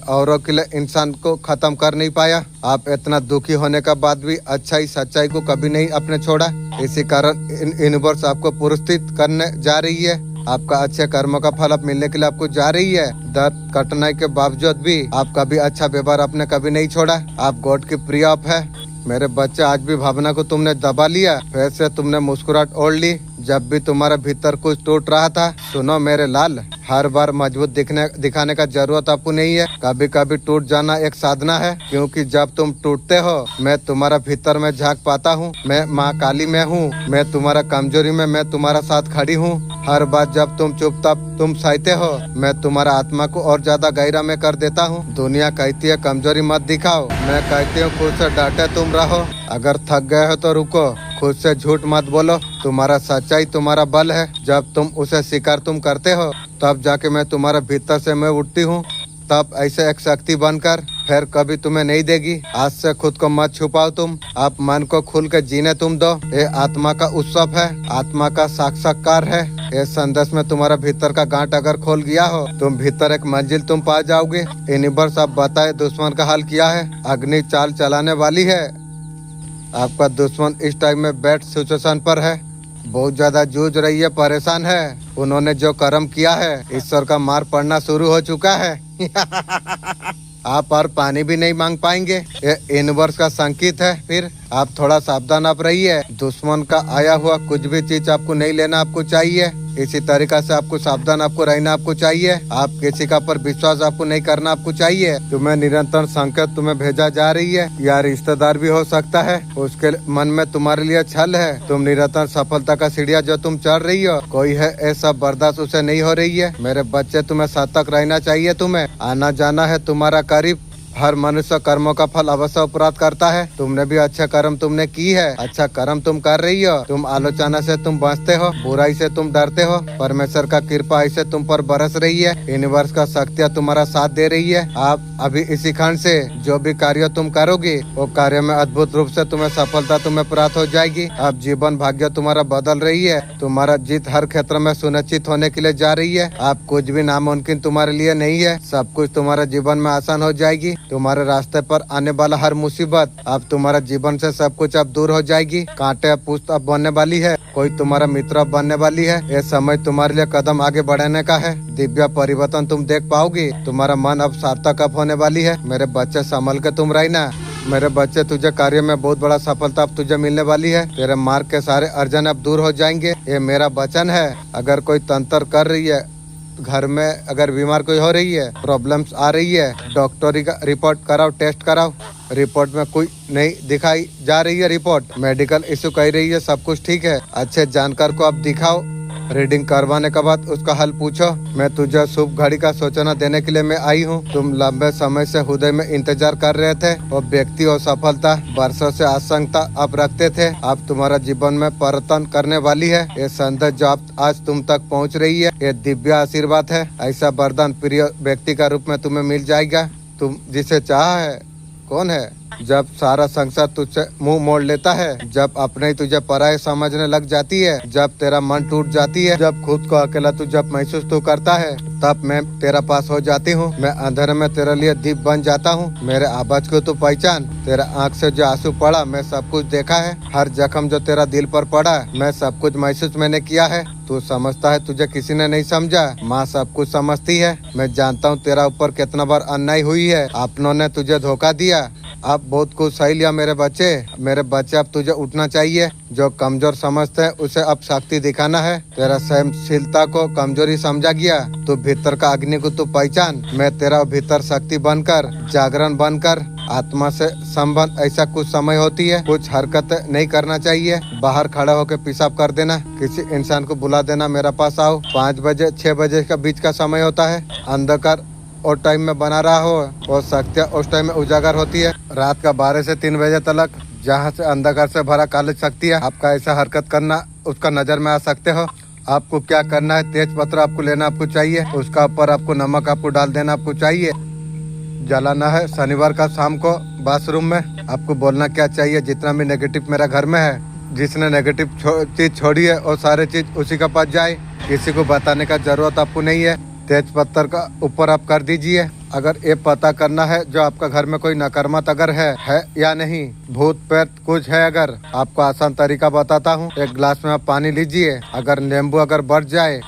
औरों के लिए इंसान को खत्म कर नहीं पाया। आप इतना दुखी होने का बाद भी अच्छाई सच्चाई को कभी नहीं आपने छोड़ा। इसी कारण यूनिवर्स आपको पुरस्कृत करने जा रही है। आपका अच्छे कर्मों का फल अब मिलने के लिए आपको जा रही है। दर्द कठिनाई के बावजूद भी आप कभी अच्छा व्यवहार आपने कभी नहीं छोड़ा। आप गॉड की प्रिय आप है। मेरे बच्चे, आज भी भावना को तुमने दबा लिया, फिर से तुमने मुस्कुराहट ओढ़ ली। जब भी तुम्हारे भीतर कुछ टूट रहा था, सुनो मेरे लाल, हर बार मजबूत दिखाने का जरूरत आपको नहीं है। कभी कभी टूट जाना एक साधना है, क्योंकि जब तुम टूटते हो मैं तुम्हारा भीतर में झांक पाता हूँ। मैं माँ काली में हूँ, मैं तुम्हारा कमजोरी में मैं तुम्हारा साथ खड़ी हूँ। हर बार जब तुम चुपचाप तुम सहते हो, मैं तुम्हारा आत्मा को और ज्यादा गहरा में कर देता हूँ। दुनिया कहती है कमजोरी मत दिखाओ, मैं कहती हूँ खुद से डांटे तुम रहो। अगर थक गए हो तो रुको, खुद से झूठ मत बोलो। तुम्हारा सच्चाई तुम्हारा बल है। जब तुम उसे स्वीकार तुम करते हो, तब जाके मैं तुम्हारे भीतर से मैं उठती हूँ। तब ऐसे एक शक्ति बनकर फिर कभी तुम्हें नहीं देगी। आज से खुद को मत छुपाओ तुम, आप मन को खुल के जीने तुम दो। ये आत्मा का उत्सव है, आत्मा का साक्षात्कार है। इस संदेश में तुम्हारा भीतर का गांठ अगर खोल गया हो, तुम भीतर एक मंजिल तुम पा जाओगे। यूनिवर्स अब बताए दुश्मन का हाल किया है, अग्नि चाल चलाने वाली है। आपका दुश्मन इस टाइम में बैड सिचुएशन पर है, बहुत ज्यादा जूझ रही है, परेशान है। उन्होंने जो कर्म किया है, ईश्वर का मार पड़ना शुरू हो चुका है। आप और पानी भी नहीं मांग पाएंगे, ये यूनिवर्स का संकेत है। फिर आप थोड़ा सावधान आप रहिए। दुश्मन का आया हुआ कुछ भी चीज आपको नहीं लेना आपको चाहिए। इसी तरीका से आपको सावधान आपको रहना आपको चाहिए। आप किसी का पर विश्वास आपको नहीं करना आपको चाहिए। तुम्हें निरंतर संकेत तुम्हें भेजा जा रही है, या रिश्तेदार भी हो सकता है, उसके मन में तुम्हारे लिए छल है। तुम निरंतर सफलता का सीढ़िया जो तुम चढ़ रही हो, कोई है ऐसा बर्दाश्त उसे नहीं हो रही है। मेरे बच्चे, तुम्हें सतर्क रहना चाहिए। तुम्हें आना जाना है तुम्हारा करीब। हर मनुष्य कर्मों का फल अवश्य प्राप्त करता है। तुमने भी अच्छा कर्म तुमने की है, अच्छा कर्म तुम कर रही हो। तुम आलोचना से तुम बचते हो, बुराई से तुम डरते हो। परमेश्वर का कृपा ऐसे तुम पर बरस रही है। यूनिवर्स का शक्तियाँ तुम्हारा साथ दे रही है। आप अभी इसी क्षण से जो भी कार्य तुम करोगे, वो कार्य में अद्भुत रूप से तुम्हें सफलता तुम्हें प्राप्त हो जाएगी। अब जीवन भाग्य तुम्हारा बदल रही है। तुम्हारा जीत हर क्षेत्र में सुनिश्चित होने के लिए जा रही है। आप कुछ भी नामुमकिन तुम्हारे लिए नहीं है, सब कुछ तुम्हारे जीवन में आसान हो जाएगी। तुम्हारे रास्ते पर आने वाला हर मुसीबत अब तुम्हारा जीवन से सब कुछ अब दूर हो जाएगी। कांटे अब पुष्ट अब बनने वाली है। कोई तुम्हारा मित्र बनने वाली है। ये समय तुम्हारे लिए कदम आगे बढ़ाने का है। दिव्य परिवर्तन तुम देख पाओगी। तुम्हारा मन अब सार्थक अब होने वाली है। मेरे बच्चे संभल के तुम रहना। मेरे बच्चे, तुझे कार्य में बहुत बड़ा सफलता अब तुझे मिलने वाली है। तेरे मार्ग के सारे अर्जन अब दूर हो जाएंगे। ये मेरा वचन है। अगर कोई तंत्र कर रही है घर में, अगर बीमार कोई हो रही है, प्रॉब्लम्स आ रही है, डॉक्टरी का रिपोर्ट कराओ, टेस्ट कराओ। रिपोर्ट में कोई नहीं दिखाई जा रही है, रिपोर्ट मेडिकल इशू कह रही है, सब कुछ ठीक है। अच्छे जानकार को आप दिखाओ। रीडिंग करवाने के बाद उसका हल पूछो। मैं तुझे शुभ घड़ी का सूचना देने के लिए मैं आई हूँ। तुम लंबे समय से हृदय में इंतजार कर रहे थे। वो व्यक्ति और सफलता वर्षों से आशंका आप रखते थे। अब तुम्हारा जीवन में परिवर्तन करने वाली है। ये संदेश जो आज तुम तक पहुँच रही है, ये दिव्य आशीर्वाद है। ऐसा वरदान प्रिय व्यक्ति का रूप में तुम्हें मिल जाएगा। तुम जिसे चाह है कौन है। जब सारा संसार तुझसे मुंह मोड़ लेता है, जब अपने ही तुझे पराये समझने लग जाती है, जब तेरा मन टूट जाती है, जब खुद को अकेला तू जब महसूस तू करता है, तब मैं तेरा पास हो जाती हूँ। मैं अंधेरे में तेरे लिए दीप बन जाता हूँ। मेरे आवाज को तू पहचान। तेरा आँख से जो आंसू पड़ा, मैं सब कुछ देखा है। हर जख्म जो तेरा दिल पर पड़ा, मैं सब कुछ महसूस मैंने किया है। तू समझता है तुझे किसी ने नहीं समझा। माँ सब कुछ समझती है। मैं जानता हूँ तेरा ऊपर कितना बार अन्याय हुई है। अपनों ने तुझे धोखा दिया। अब बहुत कुछ सही लिया मेरे बच्चे। मेरे बच्चे, अब तुझे उठना चाहिए। जो कमजोर समझते हैं उसे अब शक्ति दिखाना है। तेरा सहनशीलता को कमजोरी समझा गया। तू भीतर का अग्नि को तू पहचान। मैं तेरा भीतर शक्ति बनकर, जागरण बनकर, आत्मा से संबंध ऐसा कुछ समय होती है। कुछ हरकत नहीं करना चाहिए। बाहर खड़ा होकर पेशाब कर देना। किसी इंसान को बुला देना, मेरे पास आओ। 5 बजे 6 बजे का बीच का समय होता है। अंधकार और टाइम में बना रहा हो और शक्ति उस टाइम में उजागर होती है। रात का 12 से 3 बजे तक जहाँ से अंधकार से भरा काली शक्ति है। आपका ऐसा हरकत करना, उसका नजर में आ सकते हो। आपको क्या करना है, तेज पत्र आपको लेना आपको चाहिए। उसका ऊपर आपको नमक आपको डाल देना आपको चाहिए। जलाना है शनिवार का शाम को बाथरूम में। आपको बोलना क्या चाहिए, जितना भी नेगेटिव मेरा घर में है, जिसने नेगेटिव चीज छोड़ी है और सारे चीज उसी के पास जाए। किसी को बताने का जरूरत आपको नहीं है। तेज पत्थर का ऊपर आप कर दीजिए। अगर ये पता करना है जो आपका घर में कोई नकारात्मक अगर है या नहीं, भूत प्रेत कुछ है, अगर आपको आसान तरीका बताता हूँ। एक गिलास में आप पानी लीजिए। अगर नींबू अगर बढ़ जाए,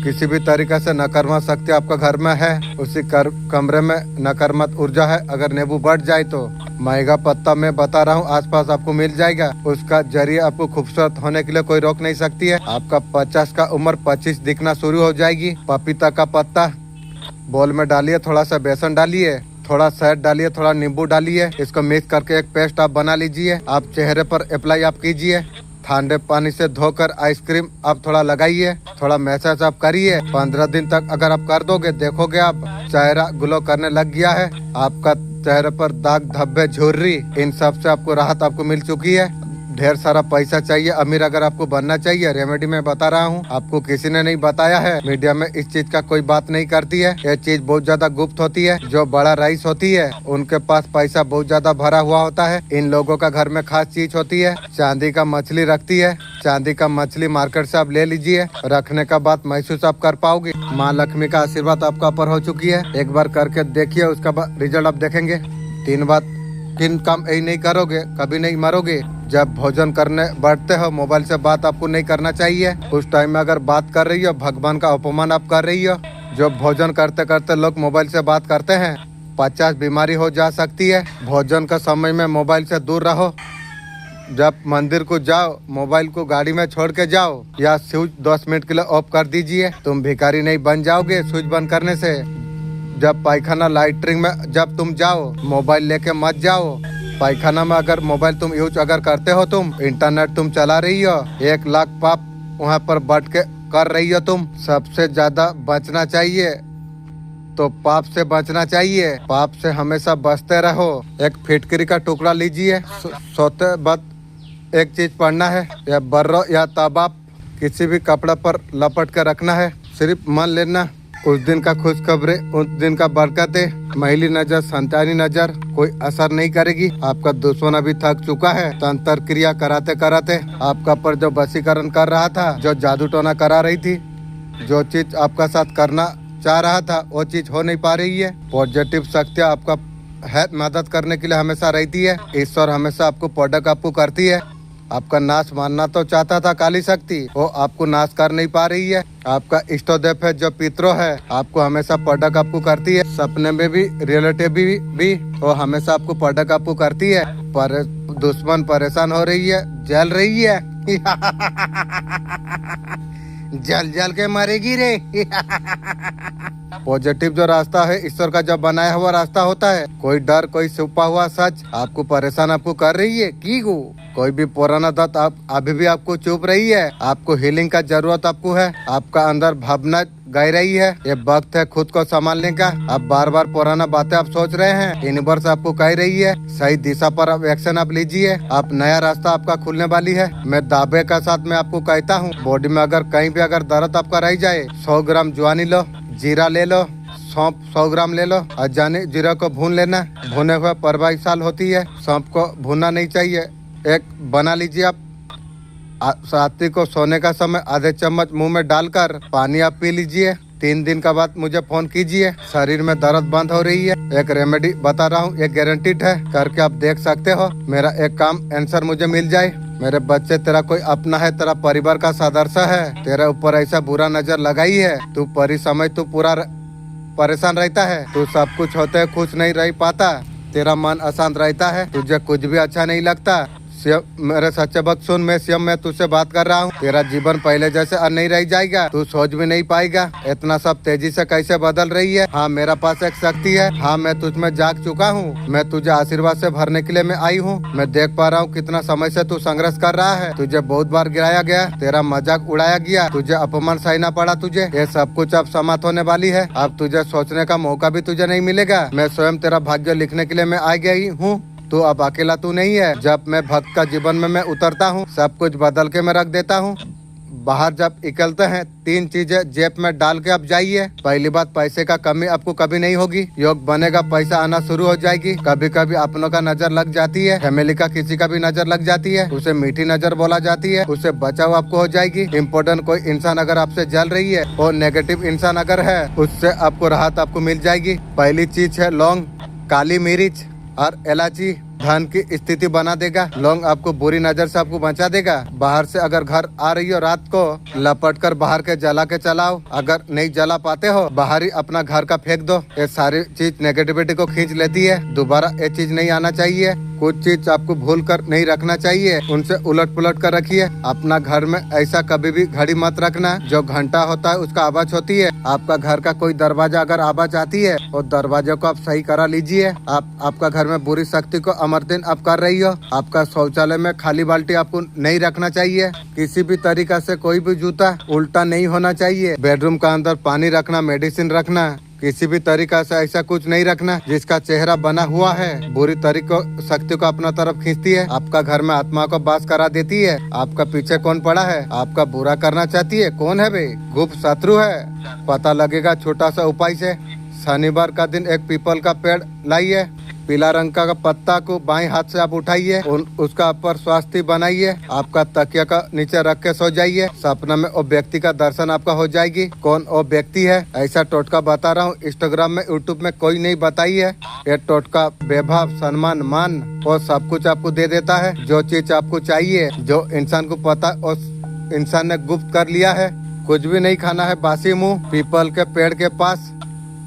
किसी भी तरीके से नकारात्मक शक्ति आपका घर में है, उसी कमरे में नकारात्मक ऊर्जा है, अगर नींबू बढ़ जाए तो महंगा पत्ता मैं बता रहा हूँ आसपास आपको मिल जाएगा। उसका जरिए आपको खूबसूरत होने के लिए कोई रोक नहीं सकती है। आपका 50 का उम्र 25 दिखना शुरू हो जाएगी। पपीता का पत्ता बोल में डालिए, थोड़ा सा बेसन डालिए, थोड़ा शहद डालिए, थोड़ा नींबू डालिए। इसको मिक्स करके एक पेस्ट आप बना लीजिए। आप चेहरे पर अप्लाई आप कीजिए। ठंडे पानी से धोकर आइसक्रीम आप थोड़ा लगाइए, थोड़ा मैसेज आप करिए। 15 दिन तक अगर आप कर दोगे, देखोगे आप चेहरा ग्लो करने लग गया है। आपका चेहरे पर दाग धब्बे झुर्री इन सब से आपको राहत आपको मिल चुकी है। ढेर सारा पैसा चाहिए, अमीर अगर आपको बनना चाहिए, रेमेडी में बता रहा हूँ। आपको किसी ने नहीं बताया है। मीडिया में इस चीज का कोई बात नहीं करती है। ये चीज बहुत ज्यादा गुप्त होती है। जो बड़ा रईस होती है उनके पास पैसा बहुत ज्यादा भरा हुआ होता है। इन लोगों का घर में खास चीज होती है, चांदी का मछली रखती है। चांदी का मछली मार्केट से आप ले लीजिए। रखने का बाद महसूस आप कर पाओगे। माँ लक्ष्मी का आशीर्वाद आपका ऊपर हो चुकी है। एक बार करके देखिए, उसका रिजल्ट आप देखेंगे। 3 काम यही नहीं करोगे, कभी नहीं मरोगे। जब भोजन करने बैठते हो, मोबाइल से बात आपको नहीं करना चाहिए। उस टाइम में अगर बात कर रही हो, भगवान का अपमान आप कर रही हो। जो भोजन करते करते लोग मोबाइल से बात करते हैं, 50 बीमारी हो जा सकती है। भोजन का समय में मोबाइल से दूर रहो। जब मंदिर को जाओ, मोबाइल को गाड़ी में छोड़ के जाओ या स्विच 10 मिनट के लिए ऑफ कर दीजिए। तुम भिखारी नहीं बन जाओगे स्विच बंद करने से। जब पायखाना लाइटरिंग में जब तुम जाओ, मोबाइल लेके मत जाओ। पायखाना में अगर मोबाइल तुम यूज अगर करते हो, तुम इंटरनेट तुम चला रही हो, 1 लाख पाप वहाँ पर बैठ के कर रही हो। तुम सबसे ज्यादा बचना चाहिए तो पाप से बचना चाहिए। पाप से हमेशा बचते रहो। एक फिटकरी का टुकड़ा लीजिए। सोते वक्त एक चीज पढ़ना है, या बर्रो या तबाब किसी भी कपड़ा पर लपट कर रखना है। सिर्फ मान लेना उस दिन का खुशखबरी, उस दिन का बरकतें, महिली नजर, संतानी नजर कोई असर नहीं करेगी। आपका दुश्मन अभी थक चुका है। तंत्र क्रिया कराते कराते आपका पर जो वशीकरण कर रहा था, जो जादू टोना करा रही थी, जो चीज आपका साथ करना चाह रहा था, वो चीज हो नहीं पा रही है। पॉजिटिव शक्ति आपका है, मदद करने के लिए हमेशा रहती है। ईश्वर हमेशा आपको प्रोडक्ट आपको करती है। आपका नाश मानना तो चाहता था काली शक्ति, वो आपको नाश कर नहीं पा रही है। आपका इष्ट देव है जो पितरो है, आपको हमेशा पटक आपको करती है, सपने में भी रिलेटिव भी वो हमेशा आपको पटक आपको करती है। पर दुश्मन परेशान हो रही है, जल रही है। जल जल के मरेगी रे। पॉजिटिव जो रास्ता है ईश्वर का जब बनाया हुआ रास्ता होता है, कोई डर कोई छुपा हुआ सच आपको परेशान आपको कर रही है की गो। कोई भी पुराना दर्द आप अभी भी आपको चुप रही है, आपको हीलिंग का जरूरत आपको है, आपका अंदर भावना गई रही है। ये वक्त है खुद को संभालने का। आप बार बार पुराना बातें आप सोच रहे हैं, यूनिवर्स आपको कह रही है सही दिशा पर आप एक्शन आप लीजिए। आप नया रास्ता आपका खुलने वाली है। मैं दावे का साथ मैं आपको कहता हूँ, बॉडी में अगर कहीं भी अगर दर्द आपका रह जाए, 100 ग्राम ज्वानी लो, जीरा ले लो, सौंप 100 ग्राम ले लो और जाने जीरा को भून लेना। भुने हुए परवाई साल होती है, सौंप को भूनना नहीं चाहिए। एक बना लीजिए आप, रात्रि को सोने का समय आधे चम्मच मुंह में डालकर पानी आप पी लीजिए। 3 दिन का बाद मुझे फोन कीजिए। शरीर में दर्द बंद हो रही है, एक रेमेडी बता रहा हूँ, ये गारंटीड है, करके आप देख सकते हो। मेरा एक काम आंसर मुझे मिल जाए। मेरे बच्चे तेरा कोई अपना है, तेरा परिवार का सदस्य है, तेरे ऊपर ऐसा बुरा नजर लगाई है, तू परी समझ तू पूरा परेशान रहता है, तू सब कुछ होते है खुश नहीं रह पाता, तेरा मन अशांत रहता है, तुझे कुछ भी अच्छा नहीं लगता। मेरे सच्चे भक्त सुन, मैं सीएम मैं तुझसे बात कर रहा हूँ। तेरा जीवन पहले जैसे नहीं रह जाएगा, तू सोच भी नहीं पाएगा इतना सब तेजी से कैसे बदल रही है। हाँ मेरा पास एक शक्ति है, हाँ मैं तुझ में जाग चुका हूँ, मैं तुझे आशीर्वाद से भरने के लिए मैं आई हूँ। मैं देख पा रहा हूँ कितना समय से तू संघर्ष कर रहा है, तुझे बहुत बार गिराया गया, तेरा मजाक उड़ाया गया, तुझे अपमान सहना पड़ा, तुझे ये सब कुछ अब समाप्त होने वाली है। अब तुझे सोचने का मौका भी तुझे नहीं मिलेगा। मैं स्वयं तेरा भाग्य लिखने के लिए मैं आ गई हूँ। तू अब अकेला तू नहीं है। जब मैं भक्त का जीवन में मैं उतरता हूँ, सब कुछ बदल के मैं रख देता हूँ। बाहर जब निकलते हैं 3 चीजें जेब में डाल के आप जाइए। पहली बात, पैसे का कमी आपको कभी नहीं होगी, योग बनेगा, पैसा आना शुरू हो जाएगी। कभी कभी अपनों का नजर लग जाती है, फैमिली का किसी का भी नजर लग जाती है, उसे मीठी नजर बोला जाती है, उससे बचाव आपको हो जाएगी। इम्पोर्टेंट कोई इंसान अगर आपसे जल रही है और नेगेटिव इंसान अगर है, उससे आपको राहत आपको मिल जाएगी। पहली चीज है लौंग, काली मिर्च और इलायची, धन की स्थिति बना देगा। लौंग आपको बुरी नजर से आपको बचा देगा। बाहर से अगर घर आ रही हो रात को, लपट कर बाहर के जला के चलाओ। अगर नहीं जला पाते हो, बाहर ही अपना घर का फेंक दो। ये सारी चीज नेगेटिविटी को खींच लेती है। दोबारा ये चीज नहीं आना चाहिए। कुछ चीज आपको भूल कर नहीं रखना चाहिए, उनसे उलट पुलट कर रखिए। अपना घर में ऐसा कभी भी घड़ी मत रखना जो घंटा होता है उसका आवाज होती है। आपका घर का कोई दरवाजा अगर आवाज आती है, और दरवाजे को आप सही करा लीजिए। आपका घर में बुरी शक्ति को अमरदिन आप कर रही हो। आपका शौचालय में खाली बाल्टी आपको नहीं रखना चाहिए। किसी भी तरीका से कोई भी जूता उल्टा नहीं होना चाहिए। बेडरूम का अंदर पानी रखना, मेडिसिन रखना, किसी भी तरीका से ऐसा कुछ नहीं रखना जिसका चेहरा बना हुआ है बुरी तरीको शक्ति को अपना तरफ खींचती है। आपका घर में आत्मा को बास करा देती है। आपका पीछे कौन पड़ा है, आपका बुरा करना चाहती है, कौन है बे, गुप्त शत्रु है, पता लगेगा छोटा सा उपाय से। शनिवार का दिन एक पीपल का पेड़ लाइए, पीला रंग का पत्ता को बाएं हाथ से आप उठाइए, उसका ऊपर स्वास्थ्य बनाइए, आपका तकिया का नीचे रख के सो जाइए। सपना में वो व्यक्ति का दर्शन आपका हो जाएगी। कौन वो व्यक्ति है, ऐसा टोटका बता रहा हूँ, इंस्टाग्राम में यूट्यूब में कोई नहीं बताई है। ये टोटका वैभव सम्मान मान और सब कुछ आपको दे देता है। जो चीज आपको चाहिए, जो इंसान को पता उस इंसान ने गुप्त कर लिया है। कुछ भी नहीं खाना है बासी मुँह। पीपल के पेड़ के पास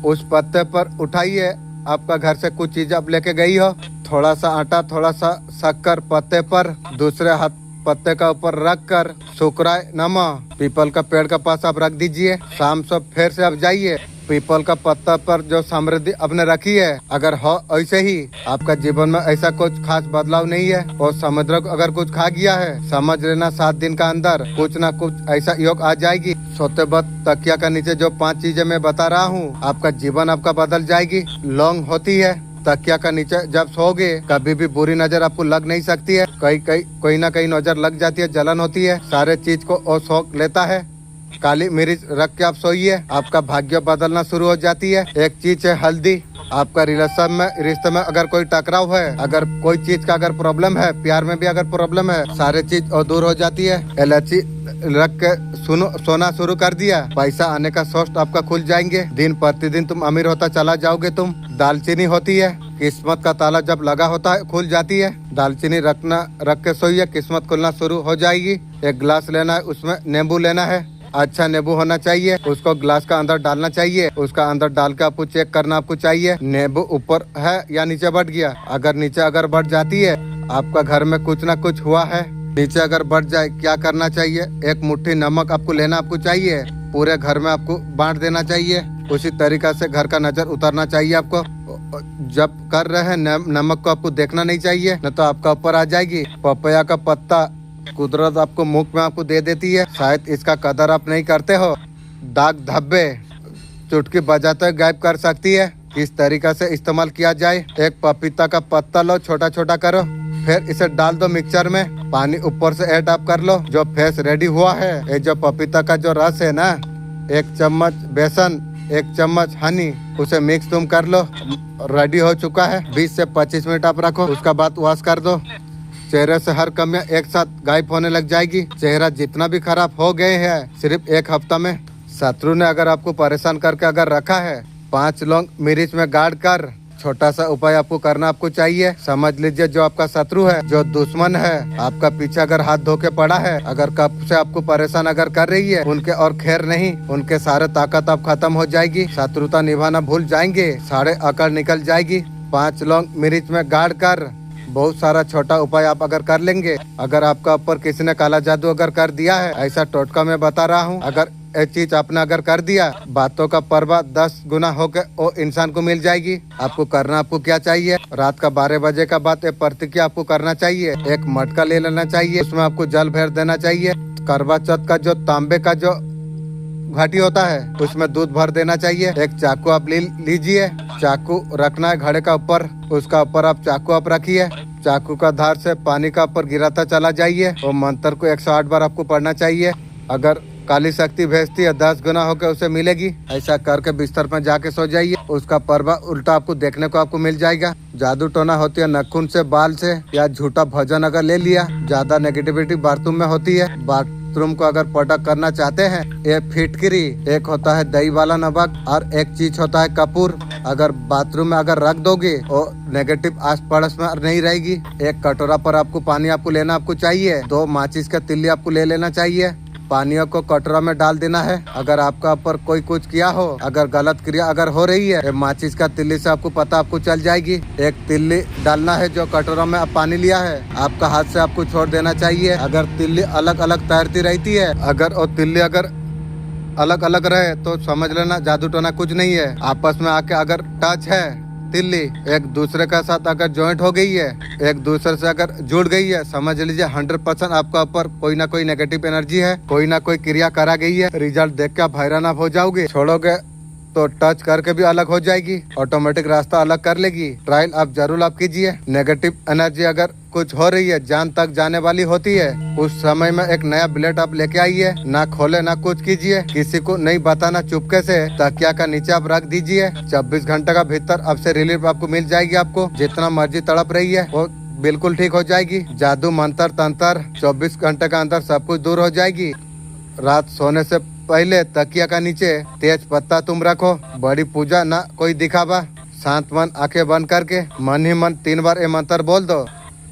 उस पत्ते पर उठाइए। आपका घर से कुछ चीज आप लेके गई हो, थोड़ा सा आटा, थोड़ा सा शक्कर पत्ते पर, दूसरे हाथ पत्ते का ऊपर रख कर सुकराए नमक पीपल का पेड़ के पास आप रख दीजिए। शाम से फिर से आप जाइए, पीपल का पत्ता पर जो समृद्धि आपने रखी है, अगर हो ऐसे ही आपका जीवन में ऐसा कुछ खास बदलाव नहीं है, और समुद्र को अगर कुछ खा गया है, समझ लेना 7 दिन का अंदर कुछ ना कुछ ऐसा योग आ जाएगी। सोते वक्त तकिया का नीचे जो 5 चीजें मैं बता रहा हूँ, आपका जीवन आपका बदल जाएगी। लौंग होती है तकिया का नीचे, जब सोओगे कभी भी बुरी नजर आपको लग नहीं सकती है। कोई ना कहीं नजर लग जाती है, जलन होती है, सारे चीज को वो शौक लेता है। काली मिर्च रख के आप सोइए, आपका भाग्य बदलना शुरू हो जाती है। एक चीज है हल्दी। आपका रिश्ते में अगर कोई टकराव है, अगर कोई चीज का अगर प्रॉब्लम है, प्यार में भी अगर प्रॉब्लम है, सारे चीज और दूर हो जाती है। इलायची रख के सोना शुरू कर दिया, पैसा आने का सोर्स आपका खुल जाएंगे। दिन प्रतिदिन तुम अमीर होता चला जाओगे। तुम दालचीनी होती है, किस्मत का ताला जब लगा होता है खुल जाती है। दालचीनी रख के सोइए, किस्मत खुलना शुरू हो जाएगी। एक गिलास लेना है, उसमें नींबू लेना है, अच्छा नींबू होना चाहिए। उसको ग्लास का अंदर डालना चाहिए, उसका अंदर डाल के आपको चेक करना आपको चाहिए नींबू ऊपर है या नीचे बढ़ गया। अगर नीचे अगर बढ़ जाती है, आपका घर में कुछ ना कुछ हुआ है। नीचे अगर बढ़ जाए क्या करना चाहिए, एक मुट्ठी नमक आपको लेना आपको चाहिए, पूरे घर में आपको बांट देना चाहिए। उसी तरीका से घर का नजर उतारना चाहिए आपको। जब कर रहे हैं नमक को आपको देखना नहीं चाहिए, न तो आपका ऊपर आ जाएगी। पपैया का पत्ता कुदरत आपको मुफ्त में आपको दे देती है, शायद इसका कदर आप नहीं करते हो। दाग धब्बे चुटकी बजाते गायब कर सकती है। किस तरीका से इस्तेमाल किया जाए, एक पपीता का पत्ता लो, छोटा छोटा करो, फिर इसे डाल दो मिक्सचर में, पानी ऊपर से ऐड आप कर लो। जो फेस रेडी हुआ है, ये जो पपीता का जो रस है ना, 1 चम्मच बेसन, 1 चम्मच हनी, उसे मिक्स तुम कर लो। रेडी हो चुका है। 20 से 25 मिनट आप रखो, उसका बाद वॉश कर दो। चेहरे से हर कमियां एक साथ गायब होने लग जाएगी। चेहरा जितना भी खराब हो गए हैं सिर्फ 1 हफ्ता में। शत्रु ने अगर आपको परेशान करके अगर रखा है, 5 लौंग मिर्च में गाड़ कर छोटा सा उपाय आपको करना आपको चाहिए। समझ लीजिए जो आपका शत्रु है, जो दुश्मन है, आपका पीछे अगर हाथ धो के पड़ा है, अगर कब से आपको परेशान अगर कर रही है, उनके और खैर नहीं, उनके सारे ताकत अब खत्म हो जाएगी। शत्रुता निभाना भूल जाएंगे, सारे अकड़ निकल जाएगी। 5 लौंग मिर्च में गाड़ कर बहुत सारा छोटा उपाय आप अगर कर लेंगे। अगर आपका ऊपर किसी ने काला जादू अगर कर दिया है, ऐसा टोटका मैं बता रहा हूँ, अगर ये चीज आपने अगर कर दिया, बातों का परवा 10 गुना होकर वो इंसान को मिल जाएगी। आपको करना आपको क्या चाहिए, रात का 12 बजे का बाद एक प्रतिक्रिया आपको करना चाहिए। एक मटका ले लेना चाहिए, उसमें आपको जल भर देना चाहिए। करवा चौथ का जो तांबे का जो घाटी होता है, उसमें दूध भर देना चाहिए। एक चाकू आप लीजिए, चाकू रखना है घड़े का ऊपर, उसका ऊपर आप चाकू आप रखिए। चाकू का धार से पानी का ऊपर गिराता चला जाइए। वो मंत्र को 108 बार आपको पढ़ना चाहिए। अगर काली शक्ति भेजती है 10 गुना होकर उसे मिलेगी। ऐसा करके बिस्तर पर जाके सो जाइए, उसका पर्वा उल्टा आपको देखने को आपको मिल जाएगा। जादू टोना होती है नखून से, बाल से, या झूठा भजन अगर ले लिया, ज्यादा नेगेटिविटी बाथरूम में होती है। बाथरूम को अगर पटक करना चाहते हैं, ये फिटकरी, एक होता है दही वाला नमक और एक चीज होता है कपूर। अगर बाथरूम में अगर रख दोगे और नेगेटिव आस पड़ोस में नहीं रहेगी। एक कटोरा पर आपको पानी आपको लेना आपको चाहिए। 2 माचिस का तिल्ली आपको ले लेना चाहिए। पानियों को कटोरा में डाल देना है। अगर आपका ऊपर कोई कुछ किया हो, अगर गलत क्रिया अगर हो रही है, माचिस का तिल्ली से आपको पता आपको चल जाएगी। एक तिल्ली डालना है, जो कटोरा में आप पानी लिया है, आपका हाथ से आपको छोड़ देना चाहिए। अगर तिल्ली अलग अलग तैरती रहती है, अगर वो तिल्ली अगर अलग अलग रहे तो समझ लेना जादू टोना कुछ नहीं है। आपस में आके अगर टच है, तिल्ली एक दूसरे के साथ अगर जॉइंट हो गई है, एक दूसरे से अगर जुड़ गई है, समझ लीजिए 100% आपका ऊपर कोई ना कोई नेगेटिव एनर्जी है, कोई ना कोई क्रिया करा गई है। रिजल्ट देख के आप हैरान आप हो जाओगे। छोड़ोगे तो टच करके भी अलग हो जाएगी, ऑटोमेटिक रास्ता अलग कर लेगी। ट्रायल आप जरूर आप कीजिए। नेगेटिव एनर्जी अगर कुछ हो रही है, जान तक जाने वाली होती है, उस समय में एक नया ब्लेड आप लेके आइए। ना खोले ना कुछ कीजिए, किसी को नहीं बताना, चुपके से तकिया का नीचे आप रख दीजिए। 24 घंटे का भीतर आपसे रिलीफ आपको मिल जाएगी। आपको जितना मर्जी तड़प रही है वो बिल्कुल ठीक हो जाएगी। जादू मंत्र तंत्र 24 घंटे का अंदर सब कुछ दूर हो जाएगी। रात सोने से पहले तकिया का नीचे तेज पत्ता तुम रखो। बड़ी पूजा ना कोई दिखावा, शांत मन आंखें बंद करके मन ही मन 3 बार ये मंत्र बोल दो,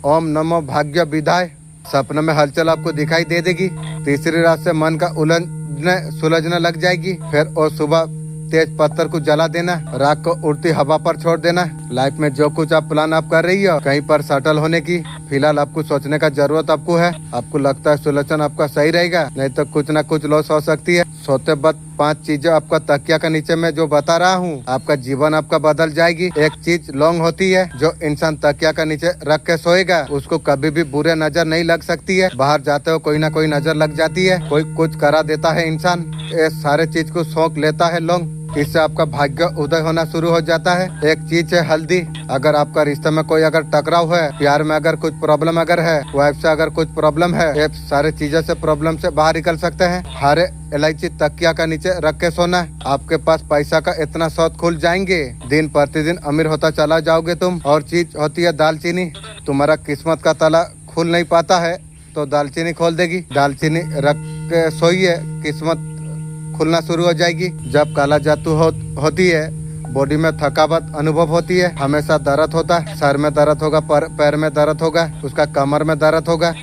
ओम नमो भाग्य विधाय। सपने में हलचल आपको दिखाई दे देगी। तीसरी रात से मन का उलझने सुलझने लग जाएगी। फिर और सुबह तेज पत्थर को जला देना, राख को उड़ती हवा पर छोड़ देना। लाइफ में जो कुछ आप प्लान आप कर रही हो, कहीं पर सेटल होने की, फिलहाल आपको सोचने का जरूरत आपको है। आपको लगता है सोल्यूशन आपका सही रहेगा, नहीं तो कुछ ना कुछ लॉस हो सकती है। सोते वक्त 5 चीजें आपका तकिया का नीचे में जो बता रहा हूँ, आपका जीवन आपका बदल जाएगी। एक चीज लौंग होती है, जो इंसान तकिया का नीचे रख के सोएगा, उसको कभी भी बुरे नजर नहीं लग सकती है। बाहर जाते हो कोई ना कोई नजर लग जाती है, कोई कुछ करा देता है इंसान, ये सारे चीज को शौक लेता है लौंग। इससे आपका भाग्य उदय होना शुरू हो जाता है। एक चीज है हल्दी। अगर आपका रिश्ते में कोई अगर टकराव है, प्यार में अगर कुछ प्रॉब्लम अगर है, वाइफ से अगर कुछ प्रॉब्लम है, ये सारे चीजों से प्रॉब्लम से बाहर निकल सकते हैं। हरे इलायची तकिया का नीचे रख के सोना। आपके पास पैसा का इतना स्रोत खुल जाएंगे, दिन प्रतिदिन अमीर होता चला जाओगे तुम। और चीज होती है दालचीनी। तुम्हारा किस्मत का ताला खुल नहीं पाता है तो दालचीनी खोल देगी। दालचीनी रख के सोइए, किस्मत खुलना शुरू हो जाएगी। जब काला जादू होती है, बॉडी में थकावट अनुभव होती है, हमेशा दर्द होता है, सर में दर्द होगा, पैर में दर्द होगा, उसका कमर में दर्द होगा,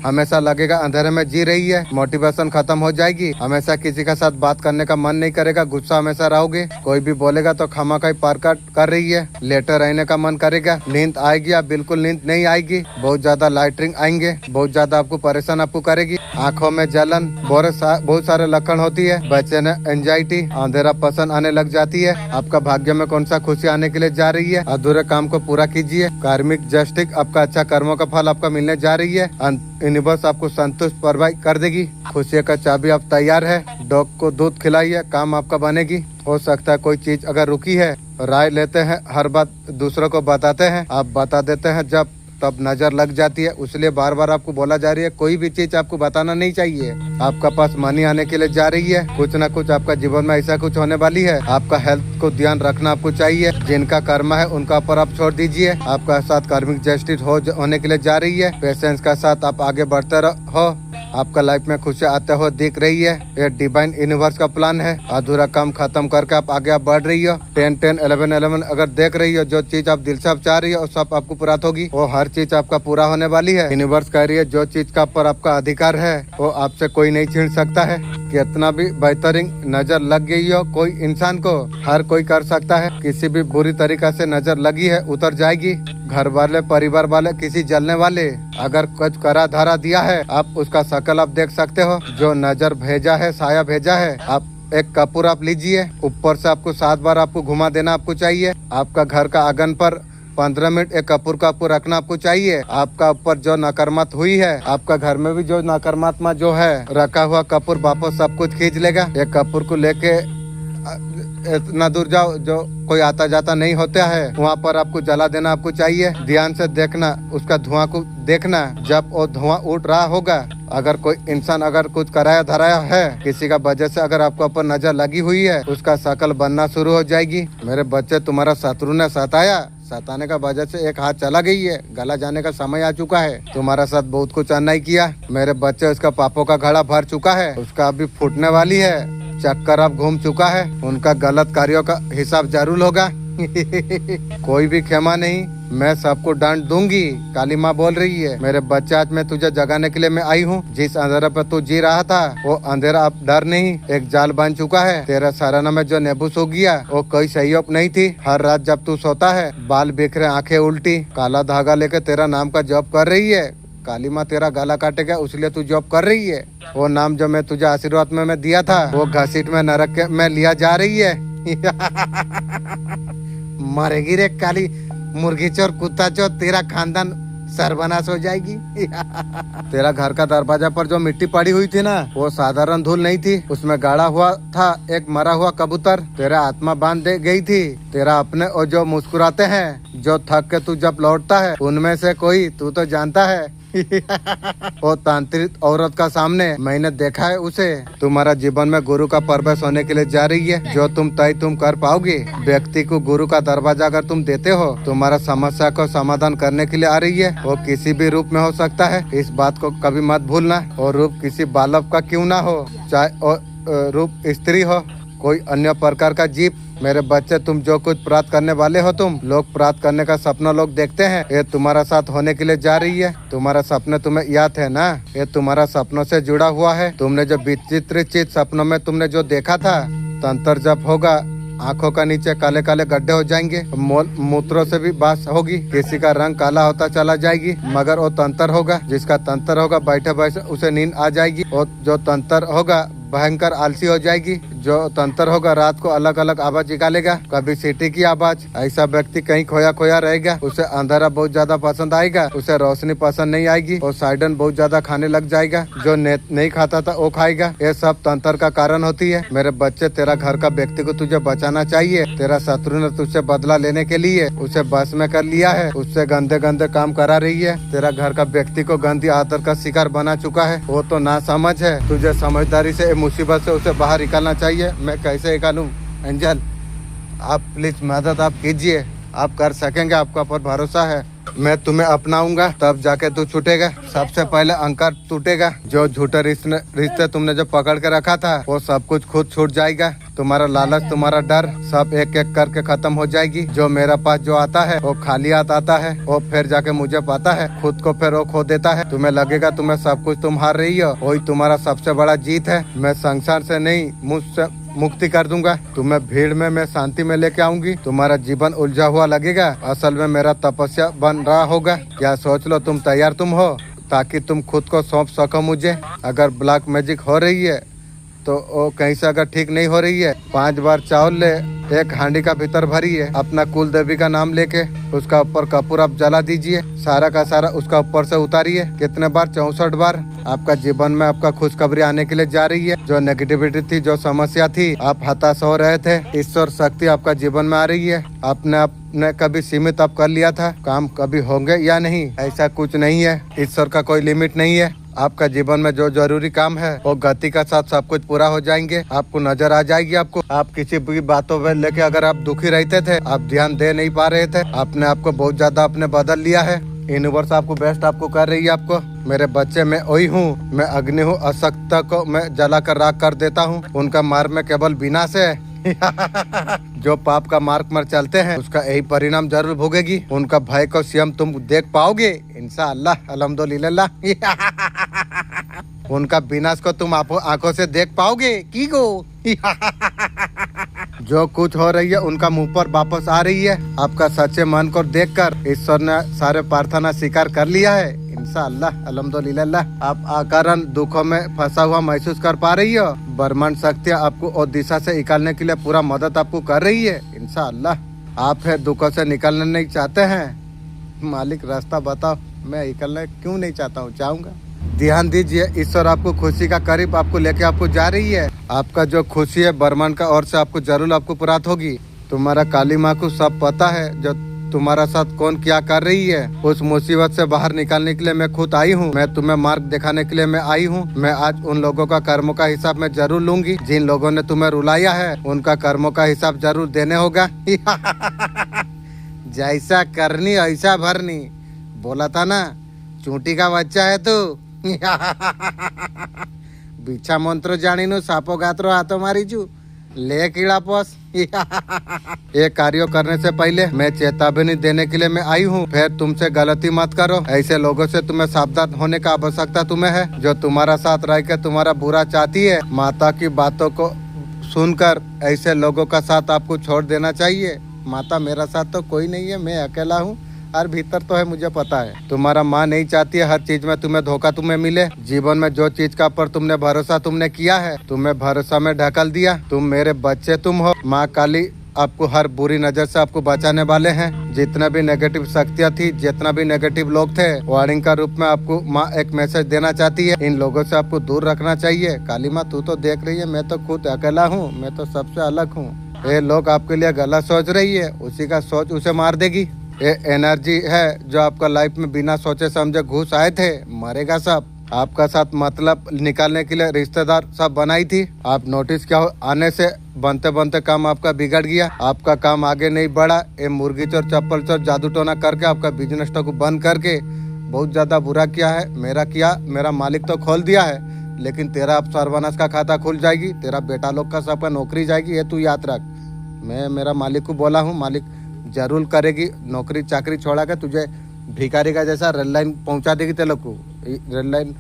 हमेशा लगेगा अंधेरे में जी रही है, मोटिवेशन खत्म हो जाएगी, हमेशा किसी के साथ बात करने का मन नहीं करेगा, गुस्सा हमेशा रहोगे, कोई भी बोलेगा तो खामखा पारकाट कर रही है, लेटे रहने का मन करेगा, नींद आएगी या बिल्कुल नींद नहीं आएगी, बहुत ज्यादा लाइटरिंग आएंगे, बहुत ज्यादा आपको परेशान आपको करेगी, आंखों में जलन, बहुत सारे लक्षण होती है, बच्चे ने एंजाइटी, अंधेरा पसंद आने लग जाती है। आपका भाग्य में कौन सा खुशी आने के लिए जा रही है, अधूरे काम को पूरा कीजिए। कार्मिक जस्टिस, आपका अच्छा कर्मों का फल आपका मिलने जा रही है। यूनिवर्स आपको संतुष्ट प्रोवाइड कर देगी। खुशी का चाबी आप तैयार है। डॉग को दूध खिलाइए, काम आपका बनेगी। हो सकता है कोई चीज अगर रुकी है, राय लेते हैं, हर बात दूसरों को बताते हैं, आप बता देते हैं जब तब नजर लग जाती है, इसलिए बार बार आपको बोला जा रही है कोई भी चीज आपको बताना नहीं चाहिए। आपका पास मनी आने के लिए जा रही है, कुछ न कुछ आपका जीवन में ऐसा कुछ होने वाली है। आपका हेल्थ को ध्यान रखना आपको चाहिए, जिनका कर्म है उनका ऊपर आप छोड़ दीजिए। आपका साथ कार्मिक जस्टिस होने के लिए जा रही है। पेशेंस का साथ आप आगे बढ़ते रहो। आपका लाइफ में खुशी आते हुए दिख रही है। ये डिवाइन यूनिवर्स का प्लान है। अधूरा काम खत्म करके आप आगे बढ़ रही हो। 10-10, 11-11 अगर देख रही हो, जो चीज आप दिल से आप चाह रही हो सब आपको पूरा होगी। वो हर चीज आपका पूरा होने वाली है। यूनिवर्स कह रही है जो चीज का पर आपका अधिकार है वो आपसे कोई नहीं छीन सकता है। कितना भी बेहतरीन नजर लग गई हो कोई इंसान को, हर कोई कर सकता है। किसी भी बुरी तरीका से नजर लगी है उतर जाएगी। घर वाले, परिवार वाले, किसी जलने वाले अगर कुछ करा धरा दिया है, आप उसका शकल आप देख सकते हो। जो नजर भेजा है, साया भेजा है, आप एक कपूर आप लीजिए, ऊपर से आपको 7 बार आपको घुमा देना आपको चाहिए। आपका घर का आंगन पर 15 मिनट एक कपूर का आपको रखना आपको चाहिए। आपका ऊपर जो नकारात्मक हुई है, आपका घर में भी जो नकारात्मक जो है रखा हुआ कपूर वापस सब कुछ खींच लेगा। एक कपूर को लेके इतना दूर जाओ, जो कोई आता जाता नहीं होता है वहाँ पर आपको जला देना आपको चाहिए। ध्यान से देखना, उसका धुआं को देखना। जब वो धुआं उठ रहा होगा, अगर कोई इंसान अगर कुछ कराया धराया है, किसी का वजह से अगर आपको ऊपर नजर लगी हुई है, उसका शकल बनना शुरू हो जाएगी। मेरे बच्चे, तुम्हारा शत्रु ने सताने का वजह से एक हाथ चला गई है, गला जाने का समय आ चुका है। तुम्हारा साथ बहुत कुछ अन्याय किया मेरे बच्चे, उसका पापों का घड़ा भर चुका है, उसका अभी फूटने वाली है। चक्कर अब घूम चुका है, उनका गलत कार्यों का हिसाब जरूर होगा। कोई भी क्षमा नहीं, मैं सबको डांट दूंगी। काली माँ बोल रही है, मेरे बच्चे आज मैं तुझे जगाने के लिए मैं आई हूँ। जिस अंधेरे पर तू जी रहा था, वो अंधेरा अब डर नहीं एक जाल बन चुका है। तेरा सराहना में जो नेबूस हो गया वो कोई सहयोग नहीं थी। हर रात जब तू सोता है, बाल बिखरे, आंखें उल्टी, काला धागा लेके तेरा नाम का जॉब कर रही है। काली माँ तेरा गला काटेगा, उसलिए तू जॉब कर रही है। वो नाम जो मैं तुझे आशीर्वाद में मैं दिया था, वो घसीट में नरक के में लिया जा रही है। मरेगी रे काली मुर्गी चोर, कुत्ता चोर, तेरा खानदान सर्वनाश हो जाएगी। तेरा घर का दरवाजा पर जो मिट्टी पड़ी हुई थी ना, वो साधारण धूल नहीं थी, उसमें गाड़ा हुआ था एक मरा हुआ कबूतर। तेरा आत्मा बांध दे गई थी। तेरा अपने और जो मुस्कुराते हैं, जो थक के तू जब लौटता है, उनमें से कोई तू तो जानता है। वो तांत्रिक औरत का सामने मैंने देखा है उसे। तुम्हारा जीवन में गुरु का प्रवेश होने के लिए जा रही है। जो तुम तय तुम कर पाओगे। व्यक्ति को गुरु का दरवाजा अगर तुम देते हो, तुम्हारा समस्या को समाधान करने के लिए आ रही है। वो किसी भी रूप में हो सकता है, इस बात को कभी मत भूलना। और रूप किसी बालक का क्यों ना हो, चाहे रूप स्त्री हो, कोई अन्य प्रकार का जीव। मेरे बच्चे, तुम जो कुछ प्राप्त करने वाले हो, तुम लोग प्राप्त करने का सपना लोग देखते हैं, ये तुम्हारा साथ होने के लिए जा रही है। तुम्हारा सपने तुम्हें याद है ना, ये तुम्हारा सपनों से जुड़ा हुआ है। तुमने जो विचित्र चीज सपनों में तुमने जो देखा था, तंत्र जब होगा, आंखों का नीचे काले काले गड्ढे हो जाएंगे, मूत्रों से भी बास होगी, किसी का रंग काला होता चला जाएगी, मगर वो तंत्र होगा। जिसका तंत्र होगा, बैठे बैठे उसे नींद आ जाएगी। और जो तंत्र होगा, भयंकर आलसी हो जाएगी। जो तंत्र होगा रात को अलग अलग आवाज निकालेगा, कभी सीटी की आवाज। ऐसा व्यक्ति कहीं खोया खोया रहेगा। उसे अंधेरा बहुत ज्यादा पसंद आएगा, उसे रोशनी पसंद नहीं आएगी। और साइडन बहुत ज्यादा खाने लग जाएगा, जो नहीं खाता था वो खाएगा। ये सब तंत्र का कारण होती है। मेरे बच्चे, तेरा घर का व्यक्ति को तुझे बचाना चाहिए। तेरा शत्रु ने तुझसे बदला लेने के लिए उसे बस में कर लिया है, उससे गंदे गंदे काम करा रही है। तेरा घर का व्यक्ति को गंदी आदत का शिकार बना चुका है। वो तो ना समझ है। तुझे समझदारी से मुसीबत से उसे बाहर निकालना चाहिए। मैं कैसे निकालूं? एंजल, आप प्लीज मदद आप कीजिए। आप कर सकेंगे, आपका पर भरोसा है। मैं तुम्हें अपनाऊंगा तब जाके तू छूटेगा। सबसे पहले अंकार टूटेगा। जो झूठे रिश्ते तुमने जो पकड़ के रखा था वो सब कुछ खुद छूट जाएगा। तुम्हारा लालच, तुम्हारा डर सब एक एक करके खत्म हो जाएगी। जो मेरा पास जो आता है वो खाली हाथ आता है। वो फिर जाके मुझे पता है खुद को फिर वो खो देता है। तुम्हें लगेगा तुम्हें सब कुछ तुम हार रही हो, वही तुम्हारा सबसे बड़ा जीत है। मैं संसार से नहीं, मुझसे मुक्ति कर दूंगा। तुम्हें भीड़ में मैं शांति में लेके आऊंगी। तुम्हारा जीवन उलझा हुआ लगेगा, असल में मेरा तपस्या बन रहा होगा। क्या सोच लो तुम तैयार तुम हो, ताकि तुम खुद को सौंप सको मुझे। अगर ब्लैक मैजिक हो रही है तो वो कहीं से अगर ठीक नहीं हो रही है, 5 बार चावल ले, एक हांडी का भीतर भरिए, अपना कुल देवी का नाम लेके उसका ऊपर कपूर आप जला दीजिए। सारा का सारा उसका ऊपर से उतारिए। कितने बार? 64 बार। आपका जीवन में आपका खुशखबरी आने के लिए जा रही है। जो नेगेटिविटी थी, जो समस्या थी, आप हताश हो रहे थे, ईश्वर शक्ति आपका जीवन में आ रही है। आपने कभी सीमित आप कर लिया था, काम कभी होंगे या नहीं, ऐसा कुछ नहीं है। ईश्वर का कोई लिमिट नहीं है। आपका जीवन में जो जरूरी काम है वो गति का साथ सब कुछ पूरा हो जाएंगे। आपको नजर आ जाएगी। आपको आप किसी भी बातों में लेके अगर आप दुखी रहते थे, आप ध्यान दे नहीं पा रहे थे, आपने आपको बहुत ज्यादा आपने बदल लिया है। यूनिवर्स आपको बेस्ट आपको कर रही है। आपको मेरे बच्चे, मैं वही हूँ, मैं अग्नि हूँ। असक्ता को मैं जला कर राख कर देता हूँ। उनका मार्ग में केवल विनाश है। जो पाप का मार्ग पर चलते हैं उसका यही परिणाम जरूर भोगेगी। उनका भय को स्वयं तुम देख पाओगे इंशाअल्लाह, अल्हम्दुलिल्लाह। उनका विनाश को तुम आंखों से देख पाओगे की गो। जो कुछ हो रही है उनका मुंह पर वापस आ रही है। आपका सच्चे मन को देखकर ईश्वर ने सारे प्रार्थना स्वीकार कर लिया है इंशाअल्लाह, अल्हम्दुलिल्लाह। आप अकारण दुखों में फंसा हुआ महसूस कर पा रही हो। ब्रह्मांड शक्तियाँ आपको और दिशा से निकालने के लिए पूरा मदद आपको कर रही है इंशाअल्लाह। आप फिर दुखों से निकलना नहीं चाहते हैं, मालिक रास्ता बताओ। मैं निकलना क्यों नहीं चाहता हूँ, चाहूँगा। ध्यान दीजिए, ईश्वर आपको खुशी का करीब आपको लेके आपको जा रही है। आपका जो खुशी है ब्रह्मांड का ओर से आपको जरूर आपको प्राप्त होगी। तुम्हारा काली माँ को सब पता है जो तुम्हारा साथ कौन क्या कर रही है। उस मुसीबत से बाहर निकालने के लिए मैं खुद आई हूँ। मैं तुम्हें मार्ग दिखाने के लिए मैं आई हूँ। मैं आज उन लोगों का कर्मों का हिसाब मैं जरूर लूंगी। जिन लोगों ने तुम्हें रुलाया है उनका कर्मों का हिसाब जरूर देने होगा। जैसा करनी ऐसा भरनी, बोला था ना, चूंटी का बच्चा है तू। बिछा मंत्र जानी नु सापो गात्रो हाथों मारी चू ले कीड़ा पोस। ये कार्य करने से पहले मैं चेतावनी देने के लिए मैं आई हूँ। फिर तुमसे गलती मत करो। ऐसे लोगों से तुम्हें सावधान होने का आवश्यकता तुम्हें है, जो तुम्हारा साथ रह के तुम्हारा बुरा चाहती है। माता की बातों को सुनकर ऐसे लोगों का साथ आपको छोड़ देना चाहिए। माता, मेरा साथ तो कोई नहीं है, मैं अकेला हूँ। हर भीतर तो है, मुझे पता है। तुम्हारा माँ नहीं चाहती है हर चीज में तुम्हें धोखा तुम्हें मिले। जीवन में जो चीज का पर तुमने भरोसा तुमने किया है, तुम्हें भरोसा में ढकल दिया। तुम मेरे बच्चे तुम हो। माँ काली आपको हर बुरी नजर से आपको बचाने वाले हैं। जितना भी नेगेटिव शक्तियाँ थी, जितना भी नेगेटिव लोग थे, वार्निंग का रूप में आपको माँ एक मैसेज देना चाहती है। इन लोगों से आपको दूर रखना चाहिए। काली माँ, तू तो देख रही है, मैं तो खुद अकेला हूँ, मैं तो सबसे अलग हूँ। ये लोग आपके लिए गलत सोच रही है, उसी का सोच उसे मार देगी। ये एनर्जी है जो आपका लाइफ में बिना सोचे समझे घुस आए थे, मरेगा सब। आपका साथ मतलब निकालने के लिए रिश्तेदार सब बनाई थी। आप नोटिस क्या हो, आने से बनते बनते काम आपका बिगड़ गया। आपका काम आगे नहीं बढ़ा। ये मुर्गी चोर चप्पल चोर जादू टोना करके आपका बिजनेस को बंद करके बहुत ज्यादा बुरा किया है। मेरा मालिक तो खोल दिया है, लेकिन तेरा अब सर्वनाश का खाता खुल जाएगी। तेरा बेटा लोग का सबका नौकरी जाएगी, ये तू याद रख। मैं मेरा मालिक को बोला हूँ, मालिक जरूर करेगी। नौकरी चाकरी छोड़ा के तुझे भिखारी का जैसा रेल लाइन पहुंचा देगी। तेरे को रेल लाइन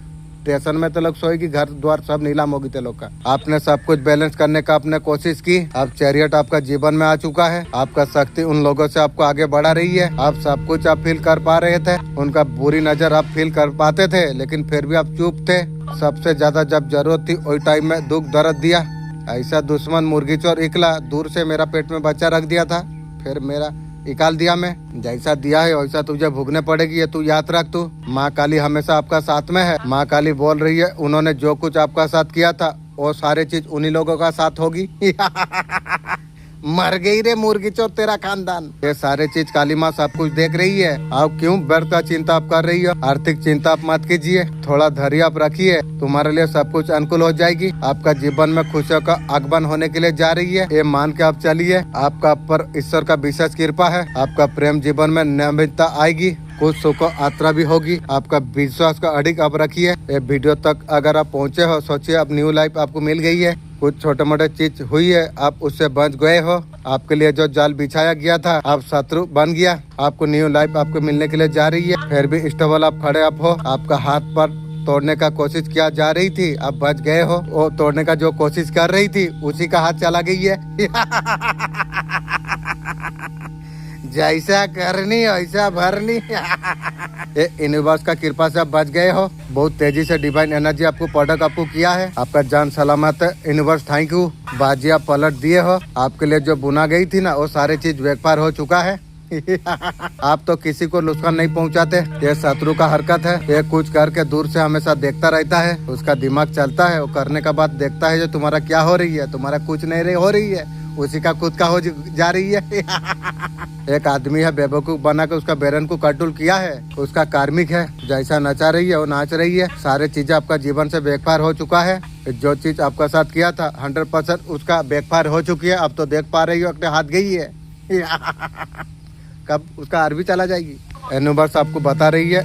स्टेशन में तो लोग सोएगी, घर द्वार सब नीलाम होगी ते लोग का। आपने सब कुछ बैलेंस करने का आपने कोशिश की, अब चैरियट आपका जीवन में आ चुका है। आपका शक्ति उन लोगों से आपको आगे बढ़ा रही है। आप सब कुछ आप फील कर पा रहे थे, उनका बुरी नजर आप फील कर पाते थे, लेकिन फिर भी आप चुप थे। सबसे ज्यादा जब जरूरत थी वही टाइम में दुख दर्द दिया। ऐसा दुश्मन मुर्गी चोर इकला दूर से मेरा पेट में बच्चा रख दिया था, फिर मेरा निकाल दिया। मैं जैसा दिया है वैसा तुझे भुगने पड़ेगी, ये तू याद रख। तू माँ काली हमेशा आपका साथ में है। माँ काली बोल रही है उन्होंने जो कुछ आपका साथ किया था वो सारे चीज उन्हीं लोगों का साथ होगी। मर गई रे मुर्गी चोर तेरा खानदान। ये सारे चीज काली माँ सब कुछ देख रही है। आप क्यों व्यर्थ का चिंता आप कर रही हो? आर्थिक चिंता आप मत कीजिए, थोड़ा धैर्य आप रखिए, तुम्हारे लिए सब कुछ अनुकूल हो जाएगी। आपका जीवन में खुशियों का आगमन होने के लिए जा रही है, ये मान के आप चलिए। आपका पर ईश्वर का विशेष कृपा है। आपका प्रेम जीवन में नियमितता आएगी, कुछ सुख यात्रा भी होगी। आपका विश्वास का अडिग आप रखिए। ये वीडियो तक अगर आप पहुँचे हो, सोचिए अब न्यू लाइफ आपको मिल गई है। कुछ छोटे मोटे चीज हुई है, आप उससे बच गए हो। आपके लिए जो जाल बिछाया गया था आप शत्रु बन गया। आपको न्यू लाइफ आपको मिलने के लिए जा रही है, फिर भी स्टेबल आप खड़े आप हो। आपका हाथ पर तोड़ने का कोशिश किया जा रही थी, आप बच गए हो। वो तोड़ने का जो कोशिश कर रही थी उसी का हाथ चला गई है। जैसा करनी वैसा भरनी। ये यूनिवर्स का कृपा से आप बच गए हो। बहुत तेजी से डिवाइन एनर्जी आपको प्रोडक्ट आपको किया है। आपका जान सलामत है। Universe thank you. बाजी आप पलट दिए हो। आपके लिए जो बुना गई थी ना वो सारी चीज व्यापार हो चुका है। आप तो किसी को नुकसान नहीं पहुंचाते, ये शत्रु का हरकत है। ये कुछ करके दूर से हमेशा देखता रहता है, उसका दिमाग चलता है। वो करने का बाद देखता है जो तुम्हारा क्या हो रही है, तुम्हारा कुछ नहीं हो रही है, उसी का खुद का हो जा रही है। एक आदमी है बेवकूफ बना के उसका बेरन को कटुल किया है, उसका कार्मिक है। जैसा नचा रही है वो नाच रही है। सारे चीजें आपका जीवन से बेकार हो चुका है। जो चीज आपका साथ किया था 100% उसका बेकार हो चुकी है। अब तो देख पा रही हो अपने हाथ गई है। कब उसका आर भी चला जाएगी। यूनिवर्स आपको बता रही है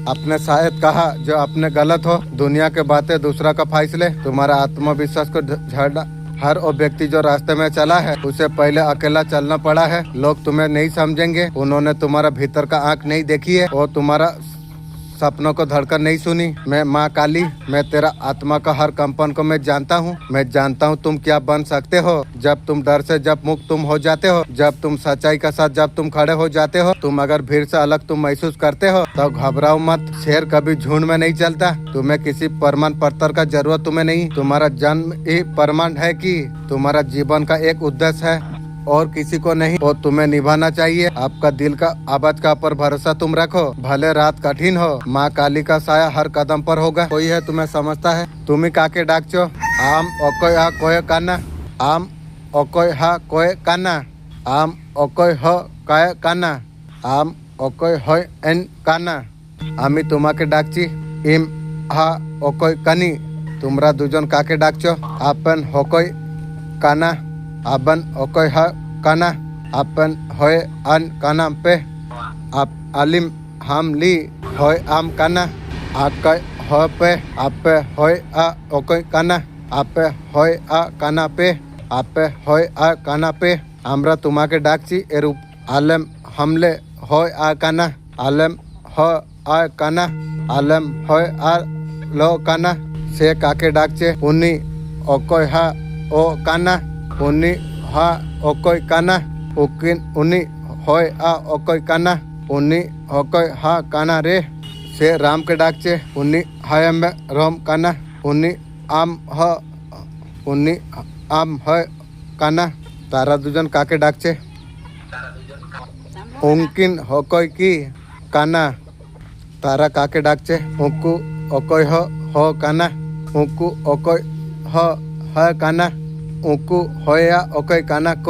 आपने शायद कहा जो आपने गलत हो। दुनिया के बातें दूसरा का फैसले, तुम्हारा आत्मविश्वास को झड़ना। हर वो व्यक्ति जो रास्ते में चला है उसे पहले अकेला चलना पड़ा है। लोग तुम्हें नहीं समझेंगे, उन्होंने तुम्हारा भीतर का आंख नहीं देखी है और तुम्हारा सपनों को धड़कन नहीं सुनी। मैं माँ काली, मैं तेरा आत्मा का हर कंपन को मैं जानता हूँ। मैं जानता हूँ तुम क्या बन सकते हो जब तुम डर से जब मुक्त तुम हो जाते हो, जब तुम सच्चाई के साथ जब तुम खड़े हो जाते हो। तुम अगर भीड़ से अलग तुम महसूस करते हो तो घबराओ मत। शेर कभी झुंड में नहीं चलता। तुम्हें किसी प्रमाण पत्र का जरूरत तुम्हें नहीं। तुम्हारा जन्म ही प्रमाण है कि तुम्हारा जीवन का एक उद्देश्य है और किसी को नहीं, और तुम्हें निभाना चाहिए। आपका दिल का आवाज का पर भरोसा तुम रखो, भले रात कठिन हो। माँ काली का साया हर कदम पर होगा। कोई है तुम्हें समझता है, तुम ही काके डाकचो। आम ओकोय हा कोय काना, आम ओकोय हा कोय काना, आम ओकोय ह काय काना, आम ओकोय হয় এন কানা। আমি তোমাকে ডাকছি ইম হা ওকই কানি। তোমরা দুজন কাকে ডাকছো? আপন হকই কানা, আবন ওকই হা কানা, আপন হয় আন কানা पे, आप আলিম হামলি হয় আম কানা, আকাই হয় पे, আপে হয় আ ওকই কানা, আপে হয় আ কানা पे, আপে হয় আ কানা पे। আমরা তোমাকে ডাকছি এরূপ আলেম হামলে হয় আ কানা, আলেম হয় আ কানা, আলেম হয় আ লো কানা। সে কাকে ডাকছে? উনি অকয় হা ও কানা, উনি হা অকয় কানা, উকিন উনি হয় আ অকয় কানা, উনি অকয় হা কানা রে। সে রামকে ডাকছে উনি হায়াম রম কানা, উনি আম হ, উনি আম হয় কানা। তারা দুজন কাকে ডাকছে? উঙ্কিন হকয় কি কানা। তারা কাকে ডাকছে? উঁকু অকয় হ কানা, উঁকু অকয় হ কানা, উঁকু হয়া অকয় কানা ক।